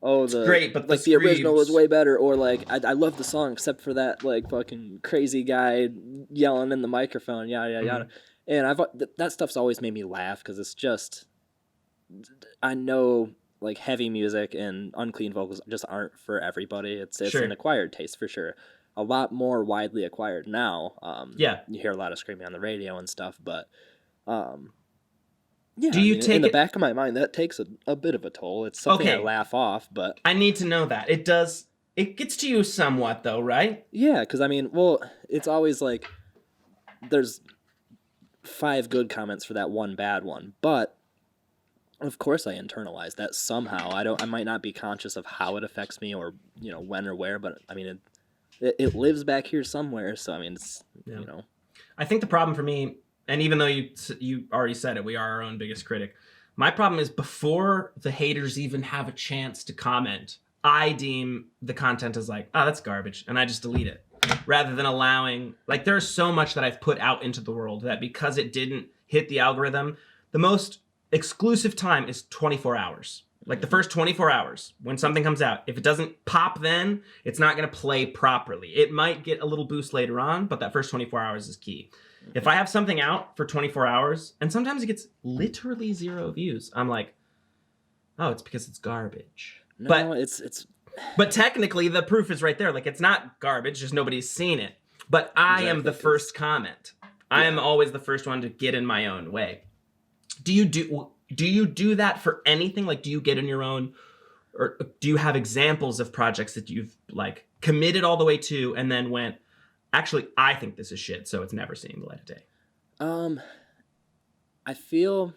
oh, it's great, but the original was way better, or like, I love the song except for that, like, fucking crazy guy yelling in the microphone, yada, yada. And that stuff's always made me laugh, because it's just, I know, like, heavy music and unclean vocals just aren't for everybody. It's an acquired taste, for sure. A lot more widely acquired now. You hear a lot of screaming on the radio and stuff, but in the back of my mind, that takes a bit of a toll. It's something I laugh off, but I need to know that. It does. It gets to you somewhat, though, right? Yeah, because it's always like there's 5 good comments for that one bad one, but of course I internalize that somehow. I might not be conscious of how it affects me, or when or where, but I mean it lives back here somewhere. So I mean, it's I think the problem for me, and even though you already said it, we are our own biggest critic. My problem is, before the haters even have a chance to comment, I deem the content as like, oh, that's garbage, and I just delete it. Rather than allowing, like, there's so much that I've put out into the world that because it didn't hit the algorithm, the most exclusive time is 24 hours. Like, the first 24 hours when something comes out, if it doesn't pop then, it's not going to play properly. It might get a little boost later on, but that first 24 hours is key. If I have something out for 24 hours, and sometimes it gets literally 0 views, I'm like, oh, it's because it's garbage. No, but it's But technically, the proof is right there. Like, it's not garbage, just nobody's seen it. But I am the first comment. I am always the first one to get in my own way. Do you do that for anything? Like, do you get in your own, or do you have examples of projects that you've, like, committed all the way to and then went, actually, I think this is shit, so it's never seeing the light of day? I feel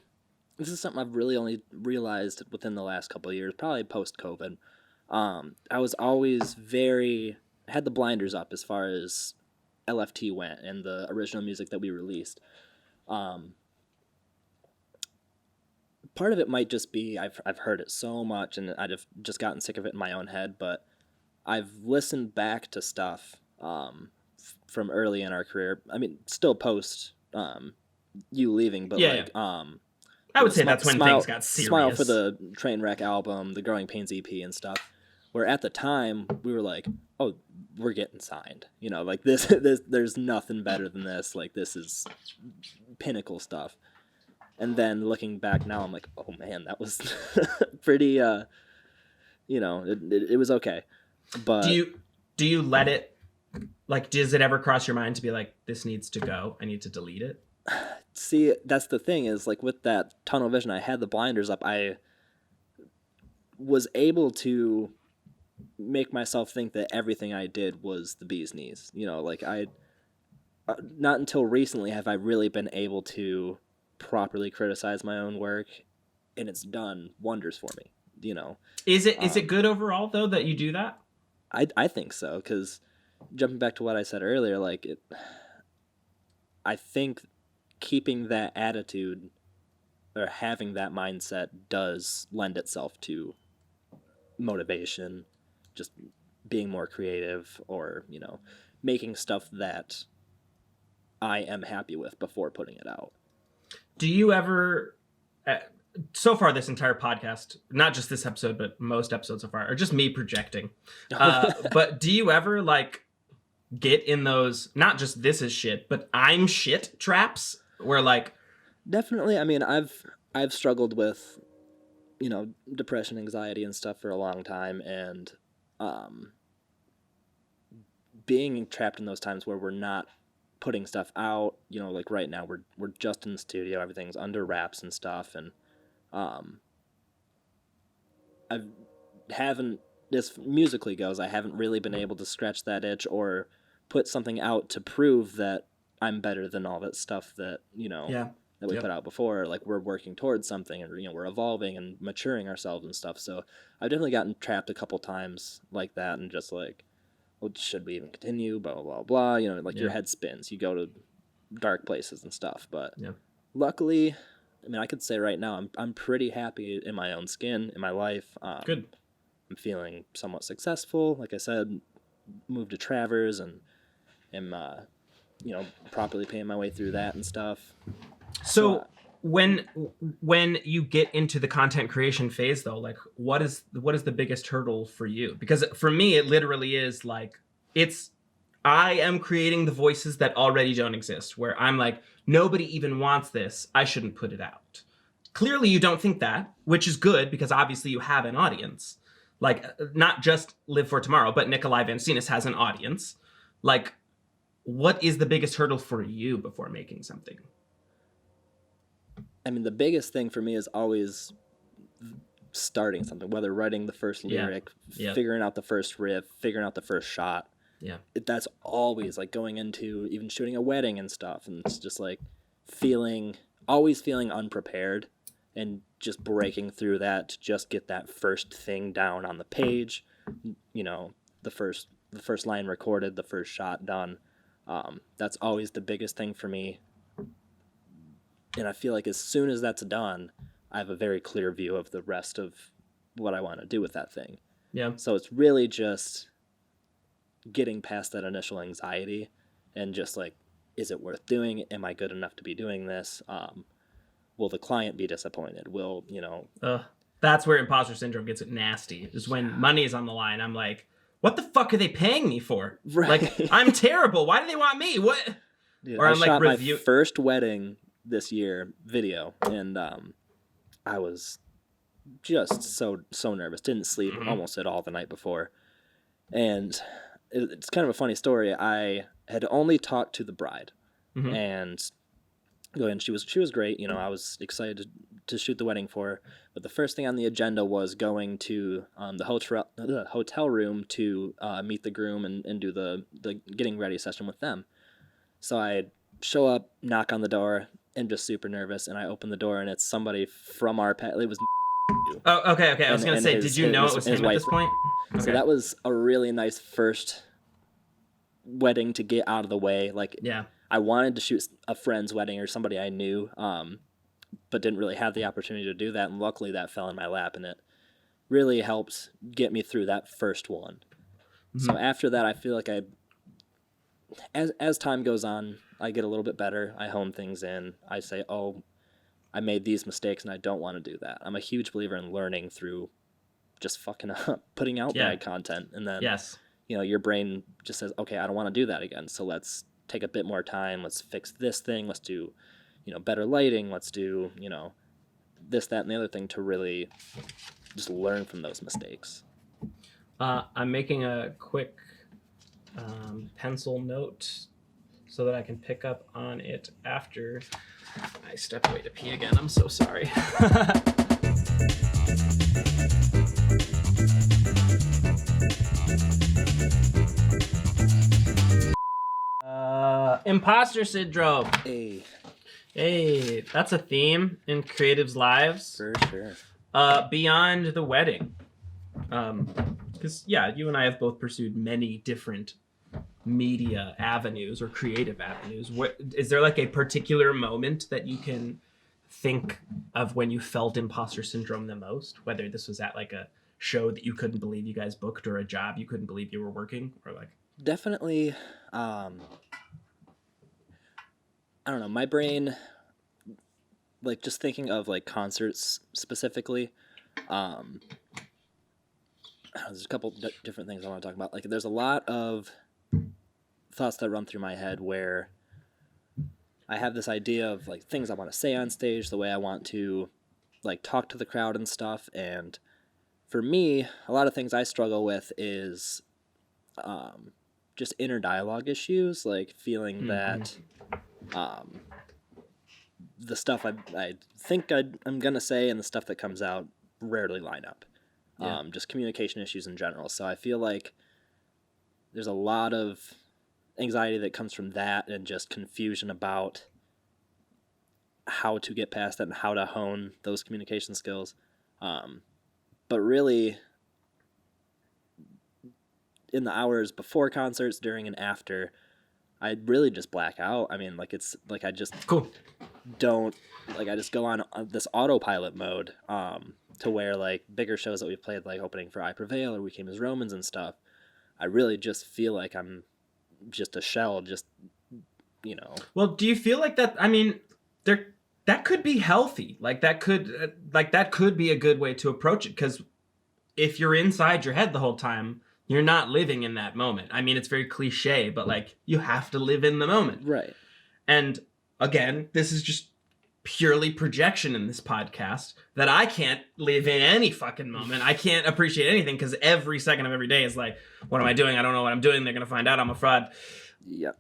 this is something I've really only realized within the last couple of years, probably post-COVID. I was always very had the blinders up as far as LFT went and the original music that we released. Part of it might just be I've heard it so much and I've just gotten sick of it in my own head, but I've listened back to stuff from early in our career. I mean, still post you leaving, but I would say that's when things got serious. Smile for the Trainwreck album, the Growing Pains EP and stuff, where at the time we were like, oh, we're getting signed. You know, like this there's nothing better than this. Like, this is pinnacle stuff. And then looking back now, I'm like, oh man, that was pretty, it was okay. But do you let it, like, does it ever cross your mind to be like, this needs to go, I need to delete it? See, that's the thing is, like, with that tunnel vision, I had the blinders up. I was able to make myself think that everything I did was the bee's knees. You know, like, not until recently have I really been able to properly criticize my own work, and it's done wonders for me. You know, is it good overall though that you do that? I think so, because jumping back to what I said earlier, like, I think keeping that attitude or having that mindset does lend itself to motivation, just being more creative, or, you know, making stuff that I am happy with before putting it out. Do you ever, so far this entire podcast, not just this episode, but most episodes so far, are just me projecting. But do you ever, like, get in those, not just this is shit, but I'm shit traps where, like... Definitely. I mean, I've struggled with, you know, depression, anxiety and stuff for a long time, and being trapped in those times where we're not putting stuff out, you know, like right now we're just in the studio, everything's under wraps and stuff, and as musically goes, I haven't really been able to scratch that itch or put something out to prove that I'm better than all that stuff that, you know, that we put out before. Like, we're working towards something, and, you know, we're evolving and maturing ourselves and stuff. So I've definitely gotten trapped a couple times like that, and just like, well, should we even continue? Blah, blah, blah, blah. You know, like, your head spins. You go to dark places and stuff. But luckily, I mean, I could say right now, I'm pretty happy in my own skin, in my life. Good. I'm feeling somewhat successful. Like I said, moved to Travers, and am, you know, properly paying my way through that and stuff. So when you get into the content creation phase, though, like, what is the biggest hurdle for you? Because for me, it literally is like, I am creating the voices that already don't exist, where I'm like, nobody even wants this, I shouldn't put it out. Clearly you don't think that, which is good, because obviously you have an audience. Like, not just Live for Tomorrow, but NIkolai Vansteenis has an audience. Like, what is the biggest hurdle for you before making something? I mean, the biggest thing for me is always starting something, whether writing the first lyric, figuring out the first riff, figuring out the first shot. Yeah. That's always, like, going into even shooting a wedding and stuff. And it's just like always feeling unprepared, and just breaking through that to just get that first thing down on the page, you know, the first line recorded, the first shot done. That's always the biggest thing for me. And I feel like as soon as that's done, I have a very clear view of the rest of what I want to do with that thing. Yeah. So it's really just getting past that initial anxiety and just like, is it worth doing? Am I good enough to be doing this? Will the client be disappointed? Will, you know... That's where imposter syndrome gets nasty. Is when money is on the line. I'm like, what the fuck are they paying me for? Right. Like, I'm terrible. Why do they want me? What? Dude, or I'm like, my first wedding this year video, and I was just so nervous. Didn't sleep almost at all the night before. And it's kind of a funny story. I had only talked to the bride, and she was great. You know, I was excited to shoot the wedding for her. But the first thing on the agenda was going to the hotel room to meet the groom and do the getting ready session with them. So I show up, knock on the door, and just super nervous. And I open the door, and it's somebody from our pet. It was. Oh, okay. I was gonna say, did you know it was him at this point? Okay. So that was a really nice first wedding to get out of the way. Like, yeah, I wanted to shoot a friend's wedding or somebody I knew, but didn't really have the opportunity to do that. And luckily that fell in my lap, and it really helped get me through that first one. Mm-hmm. So after that, I feel like as time goes on, I get a little bit better. I hone things in. I say, oh, I made these mistakes and I don't want to do that. I'm a huge believer in learning through just fucking up, putting out bad content. And then, your brain just says, okay, I don't want to do that again. So let's take a bit more time. Let's fix this thing. Let's do, better lighting. Let's do, this, that, and the other thing to really just learn from those mistakes. I'm making a quick pencil note so that I can pick up on it after I step away to pee again. I'm so sorry. Imposter syndrome. Hey, that's a theme in creatives' lives. For sure. Beyond the wedding. Because, you and I have both pursued many different media avenues or creative avenues. What is there like a particular moment that you can think of when you felt imposter syndrome the most, whether this was at like a show that you couldn't believe you guys booked or a job you couldn't believe you were working, or like definitely I don't know, my brain, like just thinking of like concerts specifically, there's a couple different things I want to talk about. Like there's a lot of thoughts that run through my head where I have this idea of like things I want to say on stage, the way I want to like talk to the crowd and stuff. And for me, a lot of things I struggle with is just inner dialogue issues, like feeling that the stuff I think I'm going to say and the stuff that comes out rarely line up. Just communication issues in general. So I feel like there's a lot of anxiety that comes from that and just confusion about how to get past that and how to hone those communication skills. But really, in the hours before concerts, during and after, I really just black out. I mean, like it's like I just don't, like I just go on this autopilot mode to where like bigger shows that we've played, like opening for I Prevail or We Came as Romans and stuff, I really just feel like I'm just a shell, just, Well, do you feel like that? I mean, that could be healthy. Like that could be a good way to approach it. Because if you're inside your head the whole time, you're not living in that moment. I mean, it's very cliche, but like you have to live in the moment. Right. And again, this is just purely projection in this podcast that I can't live in any fucking moment. I can't appreciate anything because every second of every day is like, what am I doing? I don't know what I'm doing. They're going to find out I'm a fraud. Yeah.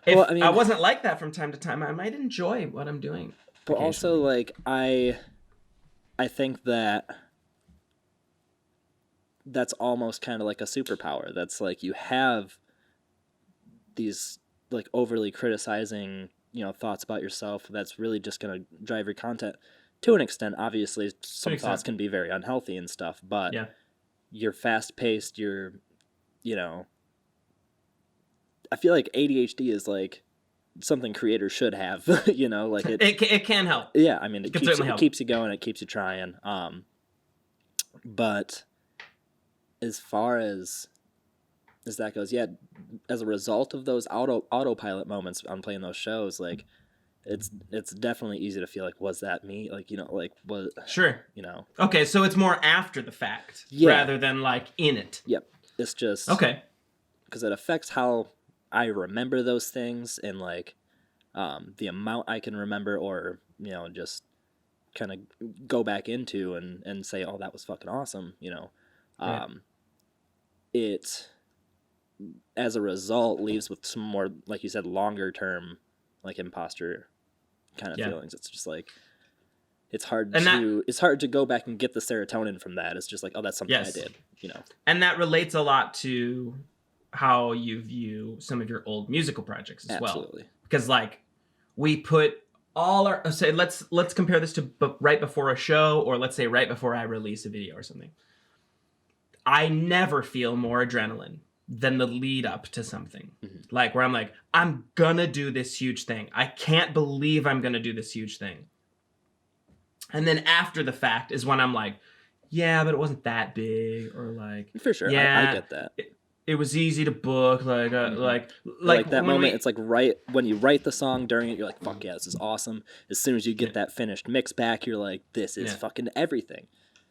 If I wasn't like that from time to time, I might enjoy what I'm doing. But also, like, I think that that's almost kind of like a superpower. That's like you have these like overly criticizing, thoughts about yourself. That's really just going to drive your content to an extent. Obviously, some thoughts can be very unhealthy and stuff, but you're fast paced. You're, I feel like ADHD is like something creators should have, like it can help. Yeah. I mean, it keeps you going. It keeps you trying. But as far as that goes, as a result of those autopilot moments on playing those shows, like it's definitely easy to feel like, was that me? Like, like was sure, Okay, so it's more after the fact rather than like in it. Yep. It's just because it affects how I remember those things and like the amount I can remember or just kind of go back into and say, oh, that was fucking awesome. It as a result leaves with some more, like you said, longer term like imposter kind of feelings. It's just like it's hard to go back and get the serotonin from that. It's just like, oh, that's something I did, And that relates a lot to how you view some of your old musical projects as well. Because like we put all our let's compare this to right before a show, or let's say right before I release a video or something. I never feel more adrenaline than the lead up to something. Like where I'm like, I'm gonna do this huge thing. I can't believe I'm gonna do this huge thing. And then after the fact is when I'm like, yeah, but it wasn't that big, or like, for sure, yeah, I get that. It was easy to book, like that moment. It's like right when you write the song, during it, you're like, fuck yeah, this is awesome. As soon as you get that finished mix back, you're like, this is fucking everything.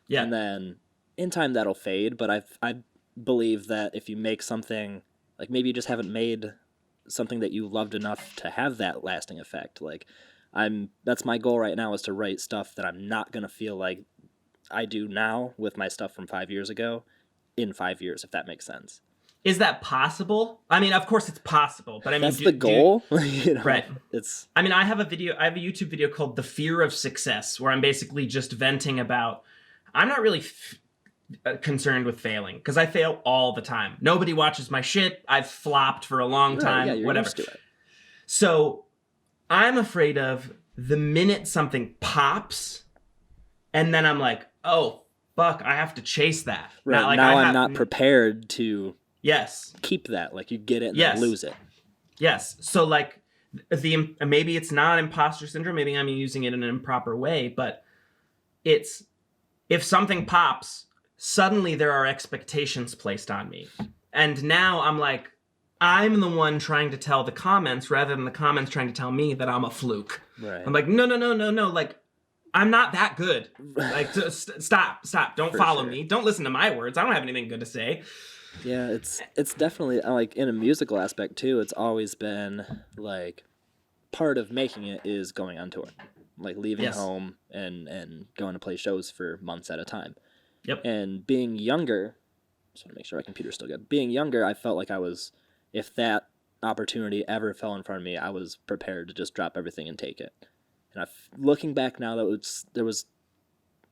Yeah. And then in time that'll fade, but I believe that if you make something, like maybe you just haven't made something that you loved enough to have that lasting effect. Like that's my goal right now, is to write stuff that I'm not gonna feel like I do now with my stuff from 5 years ago in 5 years, if that makes sense. Is that possible? I mean, of course it's possible, but I mean, that's the goal. You know, right. I mean, I have a YouTube video called The Fear of Success, where I'm basically just venting about, I'm not really concerned with failing, because I fail all the time. Nobody watches my shit. I've flopped for a long time, yeah, you're whatever. Used to it. So I'm afraid of the minute something pops, and then I'm like, oh, fuck, I have to chase that. Right. Now I'm not prepared to keep that. Like, you get it and then lose it. Yes. So, like, maybe it's not imposter syndrome. Maybe I'm using it in an improper way, but it's, if something pops, suddenly there are expectations placed on me. And now I'm like, I'm the one trying to tell the comments rather than the comments trying to tell me that I'm a fluke. Right. I'm like, no. Like, I'm not that good. Like, stop. Don't follow me. Don't listen to my words. I don't have anything good to say. Yeah, it's definitely, like, in a musical aspect too, it's always been like part of making it is going on tour, like leaving home and going to play shows for months at a time. Yep. And being younger, just want to make sure my computer's still good. Being younger, I felt like I was, if that opportunity ever fell in front of me, I was prepared to just drop everything and take it. And looking back now, there was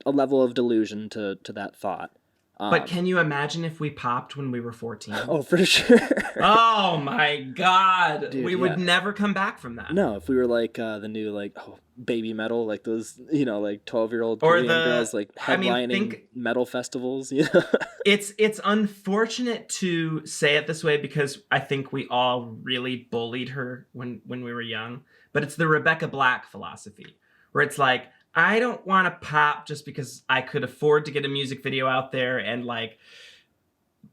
a level of delusion to that thought. But can you imagine if we popped when we were 14? Oh, for sure. Oh my God. Dude, we would never come back from that. No, if we were like the new, like, baby metal, like those, like 12-year-old Korean girls, like headlining metal festivals. You know? It's unfortunate to say it this way, because I think we all really bullied her when we were young. But it's the Rebecca Black philosophy, where it's like, I don't want to pop just because I could afford to get a music video out there and, like,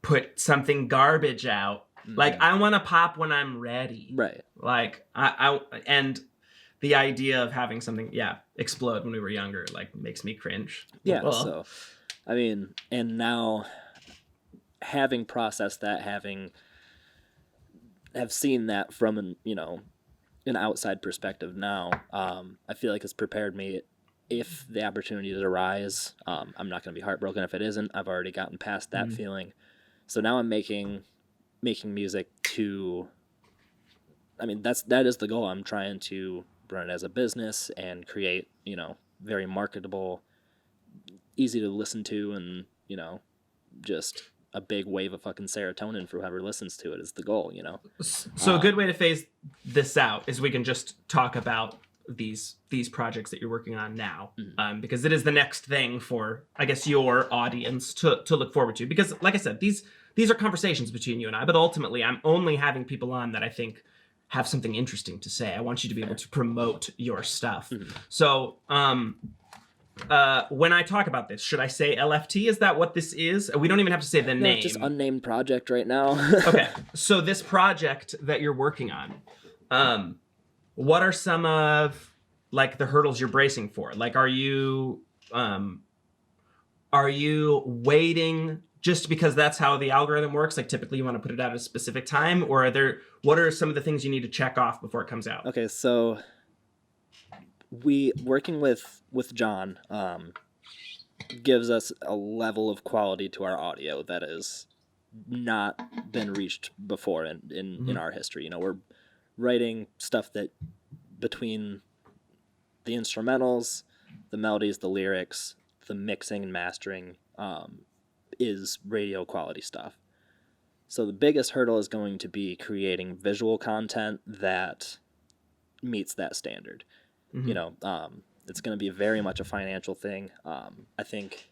put something garbage out. Mm-hmm. Like, I want to pop when I'm ready. Right. Like, and the idea of having something, explode when we were younger, like, makes me cringe. Yeah. Well. So, I mean, and now having processed that, have seen that from an outside perspective now, I feel like it's prepared me. If the opportunity to arise, I'm not going to be heartbroken if it isn't. I've already gotten past that feeling. So now I'm making music to, I mean, that is the goal. I'm trying to run it as a business and create, very marketable, easy to listen to, and, just a big wave of fucking serotonin for whoever listens to it is the goal, So a good way to phase this out is we can just talk about these projects that you're working on now, because it is the next thing for, I guess, your audience to look forward to. Because, like I said, these are conversations between you and I, but ultimately I'm only having people on that I think have something interesting to say. I want you to be able to promote your stuff. So when I talk about this, should I say LFT? Is that what this is? We don't even have to say the name. It's just unnamed project right now. Okay, so this project that you're working on, what are some of, like, the hurdles you're bracing for? Like, are you waiting just because that's how the algorithm works? Like, typically you want to put it out at a specific time, or what are some of the things you need to check off before it comes out? Okay, so working with John gives us a level of quality to our audio that has not been reached before in our history. We're writing stuff that, between the instrumentals, the melodies, the lyrics, the mixing and mastering, is radio quality stuff. So the biggest hurdle is going to be creating visual content that meets that standard. It's going to be very much a financial thing. I think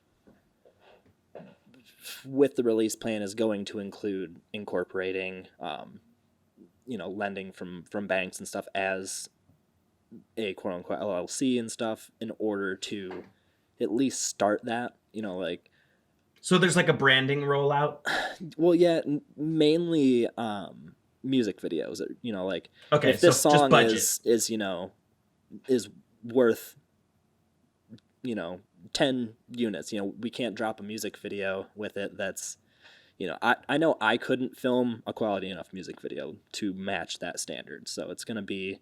with the release plan is going to include incorporating, lending from banks and stuff as a quote unquote LLC and stuff in order to at least start that, So there's like a branding rollout? Well, yeah, mainly music videos, okay, if this so song just is worth 10 units, we can't drop a music video with it that's I know I couldn't film a quality enough music video to match that standard, so it's going to be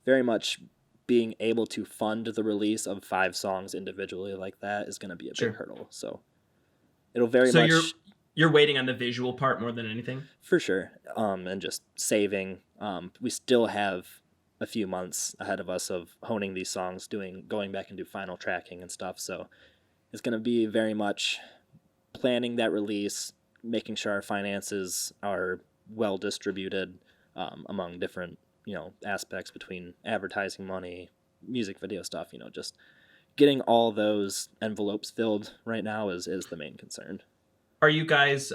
very much being able to fund the release of 5 songs individually like that is going to be a big hurdle. So it'll very much. So you're waiting on the visual part more than anything? For sure. And just saving. We still have a few months ahead of us of honing these songs, going back and do final tracking and stuff. So it's going to be very much planning that release, making sure our finances are well distributed among different aspects between advertising money, music video stuff, just getting all those envelopes filled right now is the main concern. Are you guys,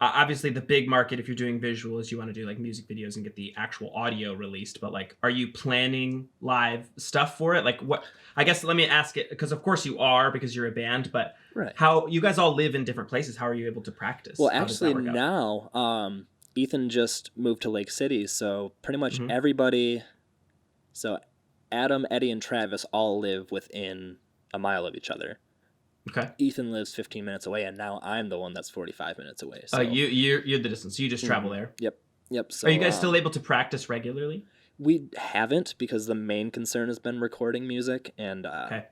obviously the big market if you're doing visual is you want to do like music videos and get the actual audio released, but like, are you planning live stuff for it? Like what, I guess let me ask it, because of course you are, because you're a band, but right. How, you guys all live in different places. How are you able to practice? Well, actually now, Ethan just moved to Lake City, so pretty much everybody, so Adam, Eddie, and Travis all live within a mile of each other. Okay. Ethan lives 15 minutes away, and now I'm the one that's 45 minutes away. So you're the distance. So you just travel there. Yep. So, are you guys still able to practice regularly? We haven't, because the main concern has been recording music, and okay.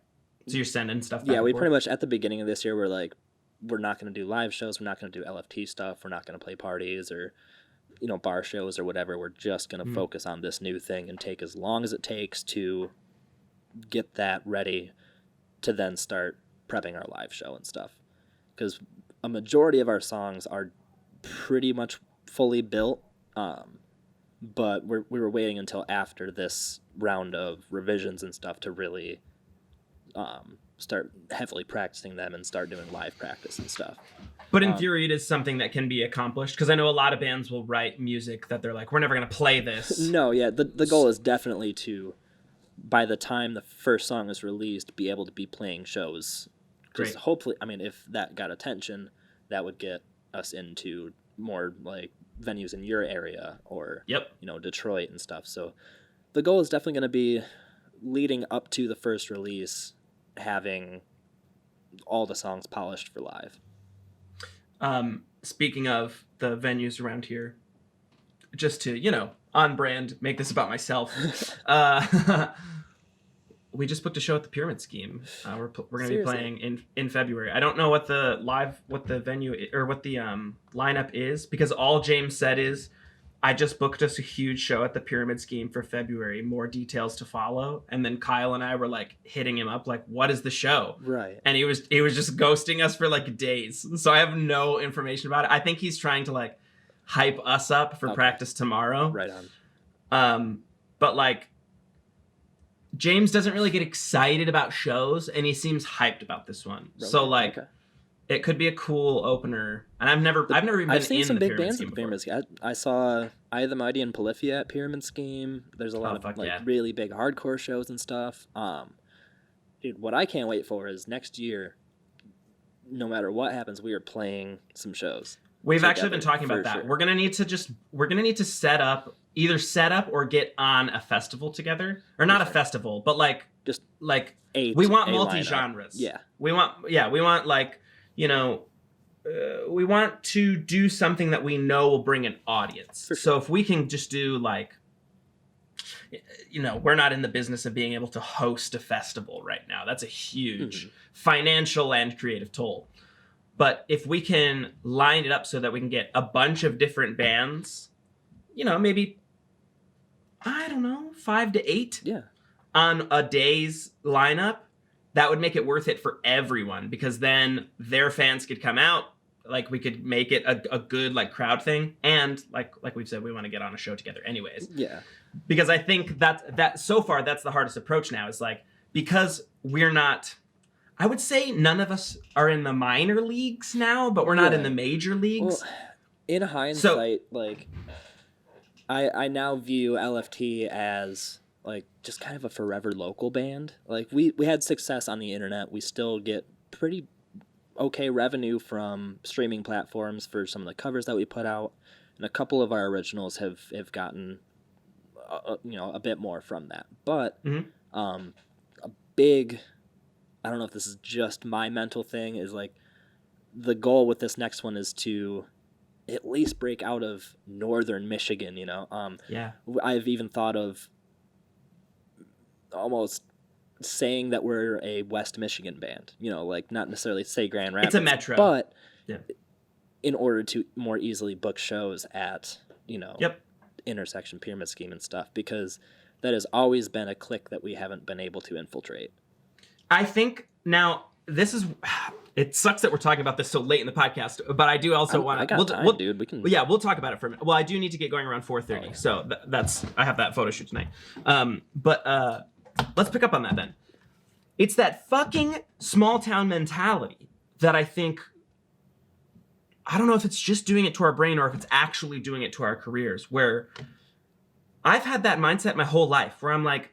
So you're sending stuff. Yeah, we pretty much at the beginning of this year we're like, we're not going to do live shows. We're not going to do LFT stuff. We're not going to play parties or, bar shows or whatever. We're just going to focus on this new thing and take as long as it takes to get that ready to then start prepping our live show and stuff. Because a majority of our songs are pretty much fully built, but we were waiting until after this round of revisions and stuff to really start heavily practicing them and start doing live practice and stuff. But in theory, it is something that can be accomplished, because I know a lot of bands will write music that they're like, we're never going to play this. No, yeah, the goal is definitely to, by the time the first song is released, be able to be playing shows. Because hopefully, I mean, if that got attention, that would get us into more like venues in your area or Detroit and stuff. So the goal is definitely going to be leading up to the first release, having all the songs polished for live. Speaking of the venues around here, just to, on brand, make this about myself. We just booked a show at the Pyramid Scheme. We're going to be playing in February. I don't know what the venue or what the lineup is, because all James said is, I just booked us a huge show at the Pyramid Scheme for February. More details to follow. And then Kyle and I were like hitting him up, like, what is the show? Right. And he was just ghosting us for like days. So I have no information about it. I think he's trying to like hype us up for practice tomorrow. Right on. But like, James doesn't really get excited about shows, and he seems hyped about this one. Really? So like, it could be a cool opener. And I've never even been seen in some the big Pyramid bands Scheme at the Pyramid Scheme. I saw I the Mighty and Polyphia at Pyramid Scheme. There's a lot of really big hardcore shows and stuff. Dude, what I can't wait for is next year, no matter what happens, we are playing some shows. We've actually been talking about that. Sure. We're gonna need to set up or get on a festival together, or not a festival, but like just like we want multi-genres. Yeah, we want like, we want to do something that we know will bring an audience. Sure. So if we can just do like, we're not in the business of being able to host a festival right now. That's a huge financial and creative toll. But if we can line it up so that we can get a bunch of different bands, maybe, I don't know, 5 to 8 on a day's lineup, that would make it worth it for everyone, because then their fans could come out. Like, we could make it a good like crowd thing. And like we've said, we want to get on a show together anyways. Yeah. Because I think that so far, that's the hardest approach now, is like, because we're not, I would say none of us are in the minor leagues now, but we're not in the major leagues. Well, in hindsight, like, I now view LFT as, like, just kind of a forever local band. Like, we had success on the internet. We still get pretty okay revenue from streaming platforms for some of the covers that we put out, and a couple of our originals have gotten a bit more from that. But a big, I don't know if this is just my mental thing, is like the goal with this next one is to at least break out of northern Michigan, I've even thought of almost saying that we're a West Michigan band, like not necessarily say Grand Rapids. It's a metro. But in order to more easily book shows at, Intersection, Pyramid Scheme and stuff, because that has always been a clique that we haven't been able to infiltrate. I think now it sucks that we're talking about this so late in the podcast, but I do also want to. Dude. We can. Yeah, we'll talk about it for a minute. Well, I do need to get going around 4:30, so I have that photo shoot tonight. But let's pick up on that then. It's that fucking small town mentality that I think. I don't know if it's just doing it to our brain or if it's actually doing it to our careers. Where I've had that mindset my whole life, where I'm like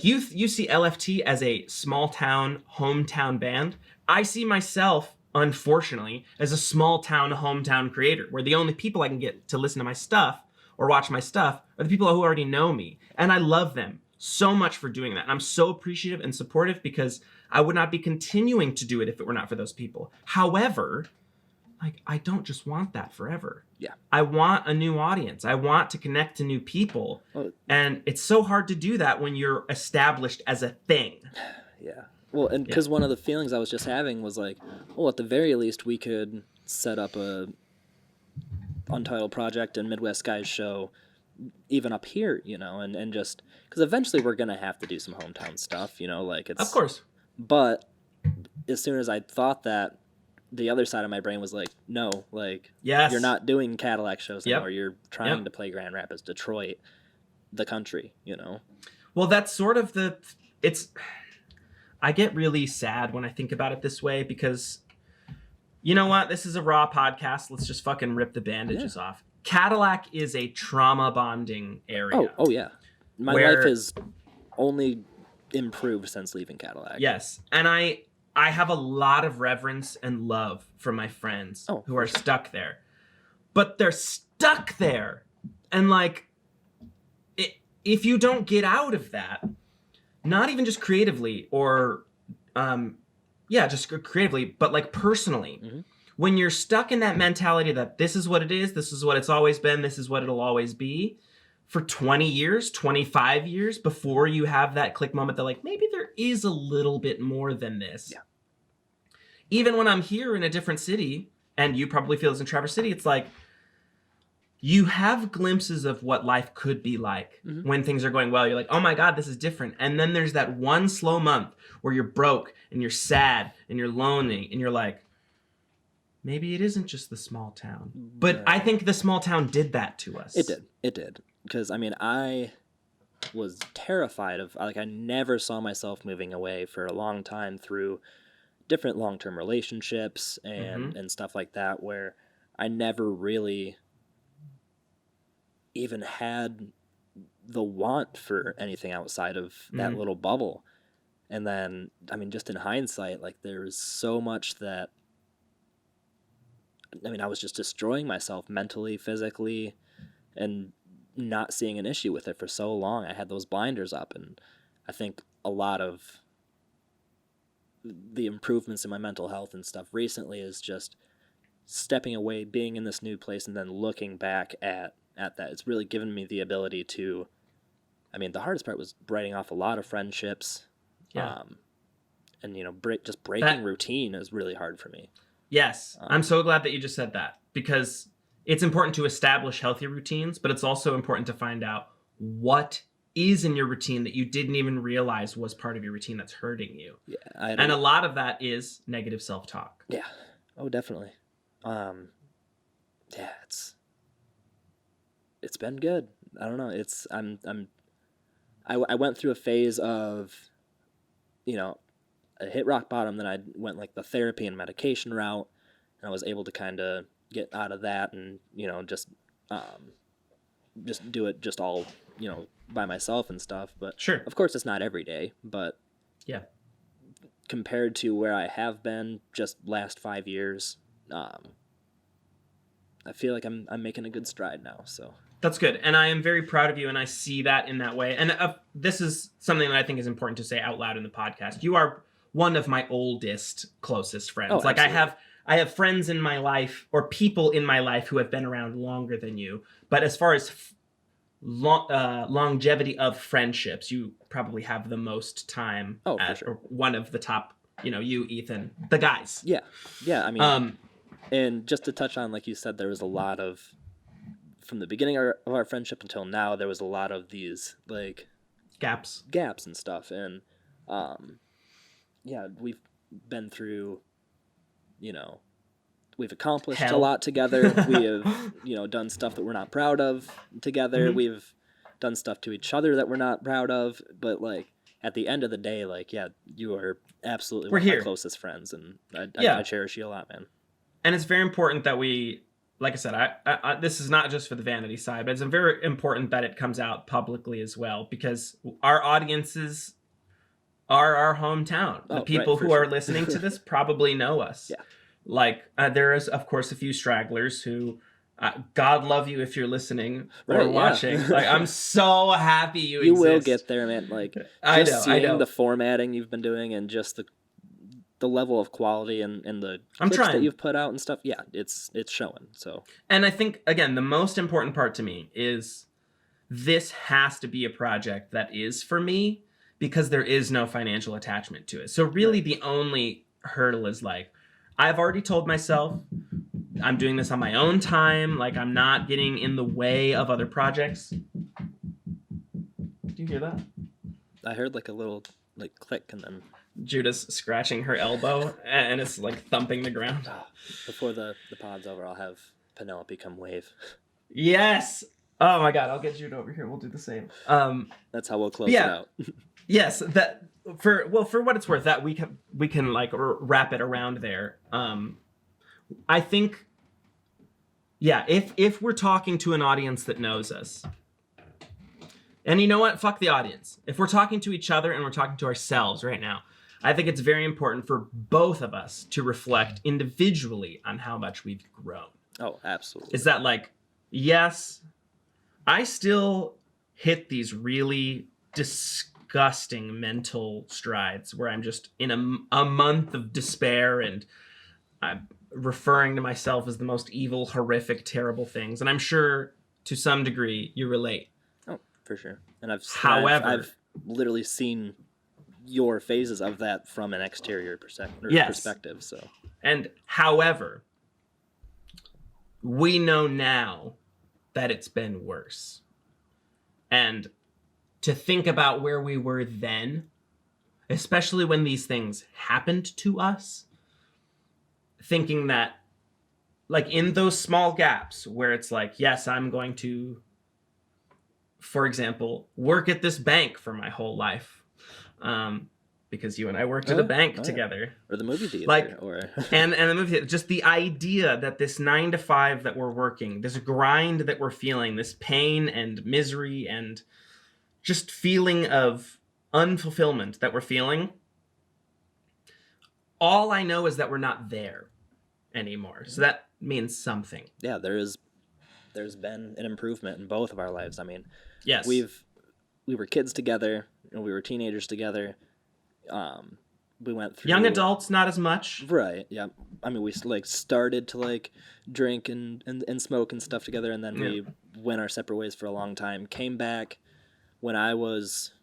you see LFT as a small town, hometown band. I see myself, unfortunately, as a small town, hometown creator, where the only people I can get to listen to my stuff or watch my stuff are the people who already know me. And I love them so much for doing that. And I'm so appreciative and supportive, because I would not be continuing to do it if it were not for those people. However, I don't just want that forever. Yeah. I want a new audience. I want to connect to new people. And it's so hard to do that when you're established as a thing. Yeah. Well, and because one of the feelings I was just having was like, well, at the very least, we could set up a Untitled Project and Midwest Skies show even up here, and just, because eventually we're going to have to do some hometown stuff, it's... Of course. But as soon as I thought that, the other side of my brain was like, no, yes, you're not doing Cadillac shows anymore. You're trying to play Grand Rapids, Detroit, the country, Well, that's sort of I get really sad when I think about it this way, because you know what? This is a raw podcast. Let's just fucking rip the bandages off. Cadillac is a trauma bonding area. Oh yeah. My life has only improved since leaving Cadillac. Yes. And I have a lot of reverence and love for my friends who are stuck there. But they're stuck there. And if you don't get out of that, not even just creatively or, just creatively, but personally, when you're stuck in that mentality that this is what it is, this is what it's always been, this is what it'll always be, for 20 years, 25 years, before you have that click moment that maybe there is a little bit more than this. Yeah. Even when I'm here in a different city, and you probably feel this in Traverse City, it's you have glimpses of what life could be like when things are going well. You're like, oh my God, this is different. And then there's that one slow month where you're broke and you're sad and you're lonely and you're like, maybe it isn't just the small town. But I think the small town did that to us. It did. Because, I was terrified of, I never saw myself moving away for a long time through different long-term relationships and stuff like that, where I never really even had the want for anything outside of that little bubble. And then, just in hindsight, there was so much that, I was just destroying myself mentally, physically, and not seeing an issue with it for so long. I had those blinders up, and I think a lot of the improvements in my mental health and stuff recently is just stepping away, being in this new place, and then looking back at that. It's really given me the ability to, the hardest part was writing off a lot of friendships. Yeah. And, breaking routine is really hard for me. Yes. I'm so glad that you just said that, because it's important to establish healthy routines, but it's also important to find out what is in your routine that you didn't even realize was part of your routine that's hurting you. Yeah. And a lot of that is negative self-talk. Yeah. Oh, definitely. It's been good. I don't know. I went through a phase of, hit rock bottom. Then I went like the therapy and medication route, and I was able to kind of get out of that and, you know, just do it just all, you know, by myself and stuff. But sure, of course it's not every day, but yeah, compared to where I have been just last 5 years, I feel like I'm making a good stride now. So that's good. And I am very proud of you. And I see that in that way. And this is something that I think is important to say out loud in the podcast. You are one of my oldest, closest friends. Oh, like absolutely. I have friends in my life or people in my life who have been around longer than you. But as far as longevity of friendships, you probably have the most time. Oh, for sure. Or one of the top, you know, you, Ethan, the guys. Yeah. I mean, and just to touch on, like you said, there was a lot of, from the beginning of our friendship until now, there was a lot of these like gaps and stuff. And yeah, we've been through, you know, we've accomplished a lot together. We have, you know, done stuff that we're not proud of together. Mm-hmm. We've done stuff to each other that we're not proud of. But like at the end of the day, like, yeah, you are absolutely one of my closest friends. And I cherish you a lot, man. And it's very important that we, like I said, I this is not just for the vanity side, but it's very important that it comes out publicly as well, because our audiences are our hometown. The people who are listening to this probably know us. Yeah. Like there is, of course, a few stragglers who, God love you if you're listening or watching. Like I'm so happy you exist. Will get there, man. Like I know the formatting you've been doing and just the level of quality and the clips that you've put out and stuff. Yeah, it's showing. So, and I think again, the most important part to me is this has to be a project that is for me, because there is no financial attachment to it. So really the only hurdle is like, I've already told myself I'm doing this on my own time. Like I'm not getting in the way of other projects. Do you hear that? I heard like a little like click and then Judah's scratching her elbow and it's like thumping the ground. Before the pod's over, I'll have Penelope come wave. Yes. Oh my God. I'll get Judah over here. We'll do the same. That's how we'll close it out. Yes. That for what it's worth, that we can like wrap it around there. I think, yeah, if we're talking to an audience that knows us, and you know what? Fuck the audience. If we're talking to each other and we're talking to ourselves right now, I think it's very important for both of us to reflect individually on how much we've grown. Oh, absolutely. Is that like, yes, I still hit these really disgusting mental strides where I'm just in a month of despair and I'm referring to myself as the most evil, horrific, terrible things. And I'm sure to some degree you relate. Oh, for sure. And I've literally seen your phases of that from an exterior perspective. So, and however, we know now that it's been worse. And to think about where we were then, especially when these things happened to us, thinking that, like, in those small gaps where it's like, yes, I'm going to, for example, work at this bank for my whole life. Because you and I worked at a bank together. Or the movie theater. Like, and the movie theater. Just the idea that this 9 to 5 that we're working, this grind that we're feeling, this pain and misery and just feeling of unfulfillment that we're feeling, all I know is that we're not there anymore. So that means something. Yeah, there's been an improvement in both of our lives. I mean, yes, we were kids together, and we were teenagers together. We went through young adults, not as much. Right. Yeah. I mean, we like started to like drink and smoke and stuff together, and then we went our separate ways for a long time. Came back when I was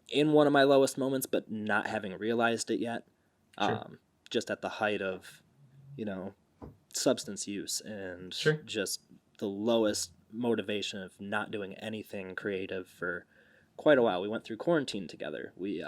in one of my lowest moments, but not having realized it yet. Sure. Just at the height of, substance use and just the lowest motivation of not doing anything creative for quite a while. We went through quarantine together. We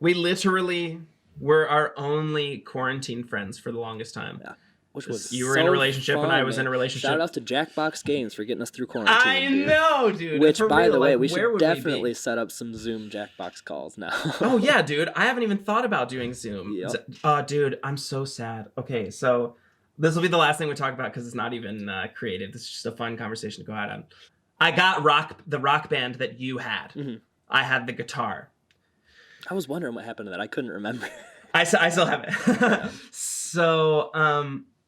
literally were our only quarantine friends for the longest time. Yeah. Which was you were in a relationship fun, and I was man. in a relationship. Shout out to Jackbox Games for getting us through quarantine. I know, dude. Which, by real, the way, like, we should definitely set up some Zoom Jackbox calls now. Oh yeah, dude. I haven't even thought about doing Zoom. Yep. Dude, I'm so sad. Okay, so this will be the last thing we talk about because it's not even creative. This is just a fun conversation to go out on. I got the rock band that you had. Mm-hmm. I had the guitar. I was wondering what happened to that. I couldn't remember. I still have it. So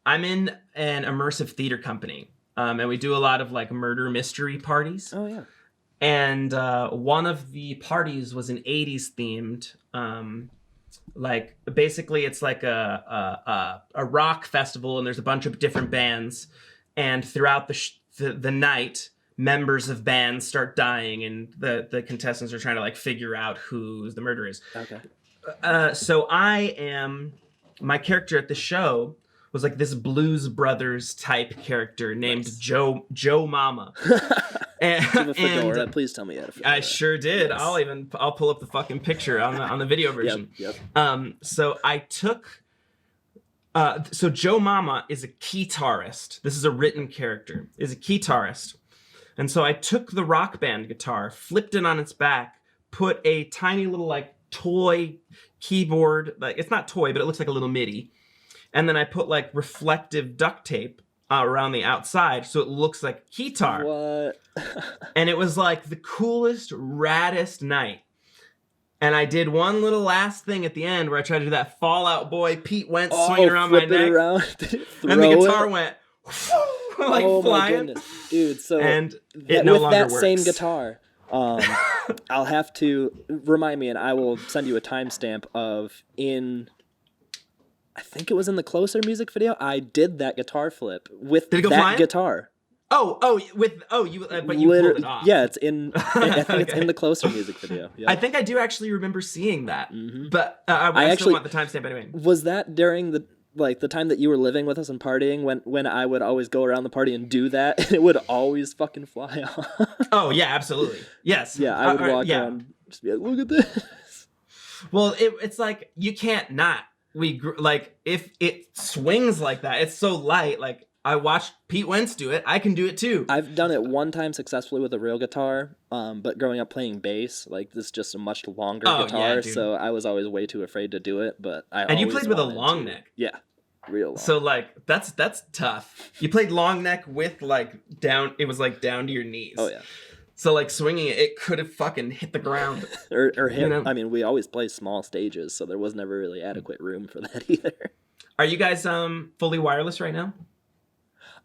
I'm in an immersive theater company, and we do a lot of like murder mystery parties. Oh yeah. And one of the parties was an 80s themed, like basically it's like a rock festival, and there's a bunch of different bands, and throughout the night, members of bands start dying, and the contestants are trying to like figure out who the murderer is. Okay. So my character at the show was like this Blues Brothers type character named Joe Mama. Fedora. Please tell me you had a fedora. I sure did. Yes. I'll pull up the fucking picture on the video version. Yep. So I took. So Joe Mama is a guitarist. This is a written character. Is a guitarist, and so I took the Rock Band guitar, flipped it on its back, put a tiny little like toy keyboard, like it's not toy, but it looks like a little MIDI, and then I put like reflective duct tape around the outside so it looks like guitar. What? And it was like the coolest, raddest night. And I did one little last thing at the end where I tried to do that Fall Out Boy Pete Wentz swinging around my neck. And the guitar went like flying. My goodness. Dude, so and it no longer works. With that same guitar, I'll have to remind me, and I will send you a timestamp of I think it was in the Closer music video. I did that guitar flip with that guitar. But you pulled it off. Yeah, it's in. I think it's in the Closer music video. Yep. I think I do actually remember seeing that. Mm-hmm. But I still want the timestamp anyway. Was that during the time that you were living with us and partying when I would always go around the party and do that, and it would always fucking fly off? Oh yeah, absolutely. Yes. Yeah, I would walk around and just be like, look at this. Well, it's like you can't not. If it swings like that, it's so light. Like I watched Pete Wentz do it, I can do it too. I've done it one time successfully with a real guitar, but growing up playing bass, like this is just a much longer guitar, so I was always way too afraid to do it. But and you played with a long neck. Yeah, real long. So like that's tough. You played long neck with like down. It was like down to your knees. Oh yeah. So like swinging it could have fucking hit the ground or hit. You know? I mean, we always play small stages, so there was never really adequate room for that either. Are you guys fully wireless right now?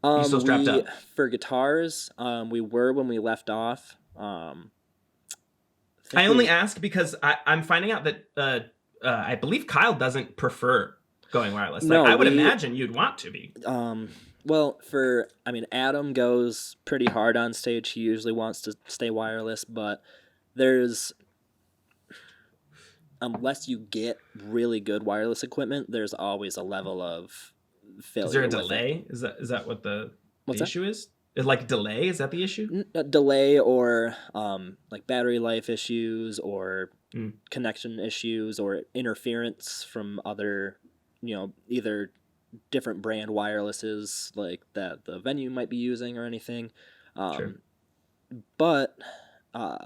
Are you still strapped up? For guitars, we were when we left off. I only ask because I'm finding out that I believe Kyle doesn't prefer going wireless. Like, no, I would imagine you'd want to be. Well, Adam goes pretty hard on stage. He usually wants to stay wireless, but unless you get really good wireless equipment, there's always a level of failure. Is there a delay? Is that what the issue is? Like delay? Is that the issue? Delay or like battery life issues or connection issues or interference from other, either different brand wirelesses like that the venue might be using or anything. Sure. But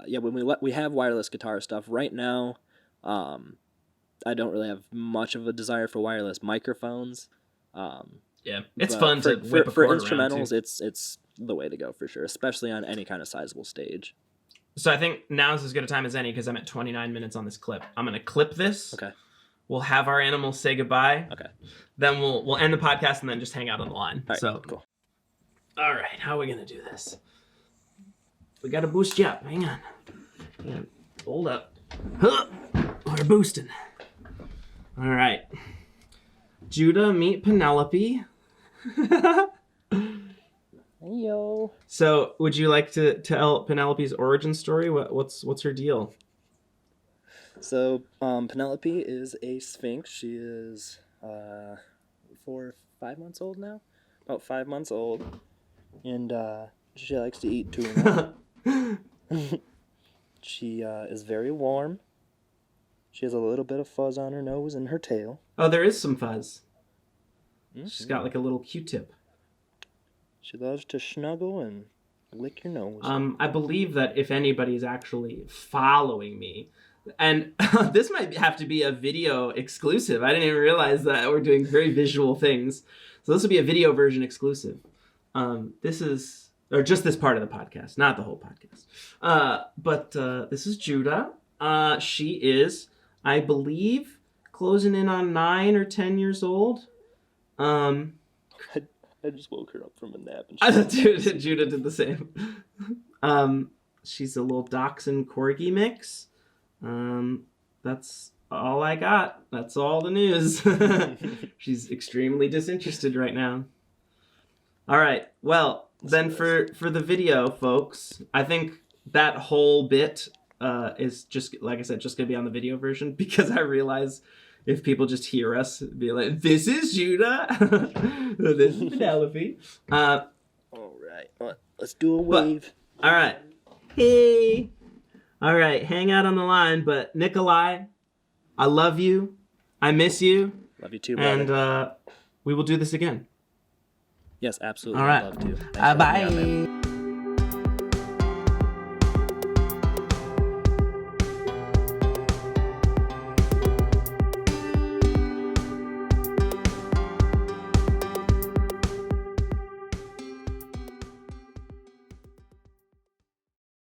when we have wireless guitar stuff right now, I don't really have much of a desire for wireless microphones. It's fun to whip a for cord instrumentals. It's the way to go for sure, especially on any kind of sizable stage. So I think now's as good a time as any because I'm at 29 minutes on this clip. I'm gonna clip this. Okay. We'll have our animals say goodbye. Okay. Then we'll end the podcast and then just hang out on the line. All right, cool. All right, how are we gonna do this? We gotta boost you up. Hang on. Hold up. We're boosting. All right. Judah, meet Penelope. Heyo. So, would you like to tell Penelope's origin story? What's her deal? So, Penelope is a Sphinx. She is 4 or 5 months old now. About 5 months old. And she likes to eat tuna. She is very warm. She has a little bit of fuzz on her nose and her tail. Oh, there is some fuzz. She's got like a little Q-tip. She loves to snuggle and lick your nose. I believe that if anybody's actually following me, and this might have to be a video exclusive. I didn't even realize that we're doing very visual things. So this will be a video version exclusive. This is, or just this part of the podcast, not the whole podcast. But this is Judah. She is, I believe, closing in on 9 or 10 years old. I just woke her up from a nap. And Judah did the same. She's a little Dachshund Corgi mix. That's all I got. That's all the news. She's extremely disinterested right now. All right. Well, then for the video, folks, I think that whole bit is just, like I said, just going to be on the video version, because I realize if people just hear us be like, this is Judah, this is Penelope. All right. Let's do a wave. All right. Hey. All right. Hang out on the line. But NIkolai, I love you. I miss you. Love you too, brother. And we will do this again. Yes, absolutely. All right. I'd love to. Bye.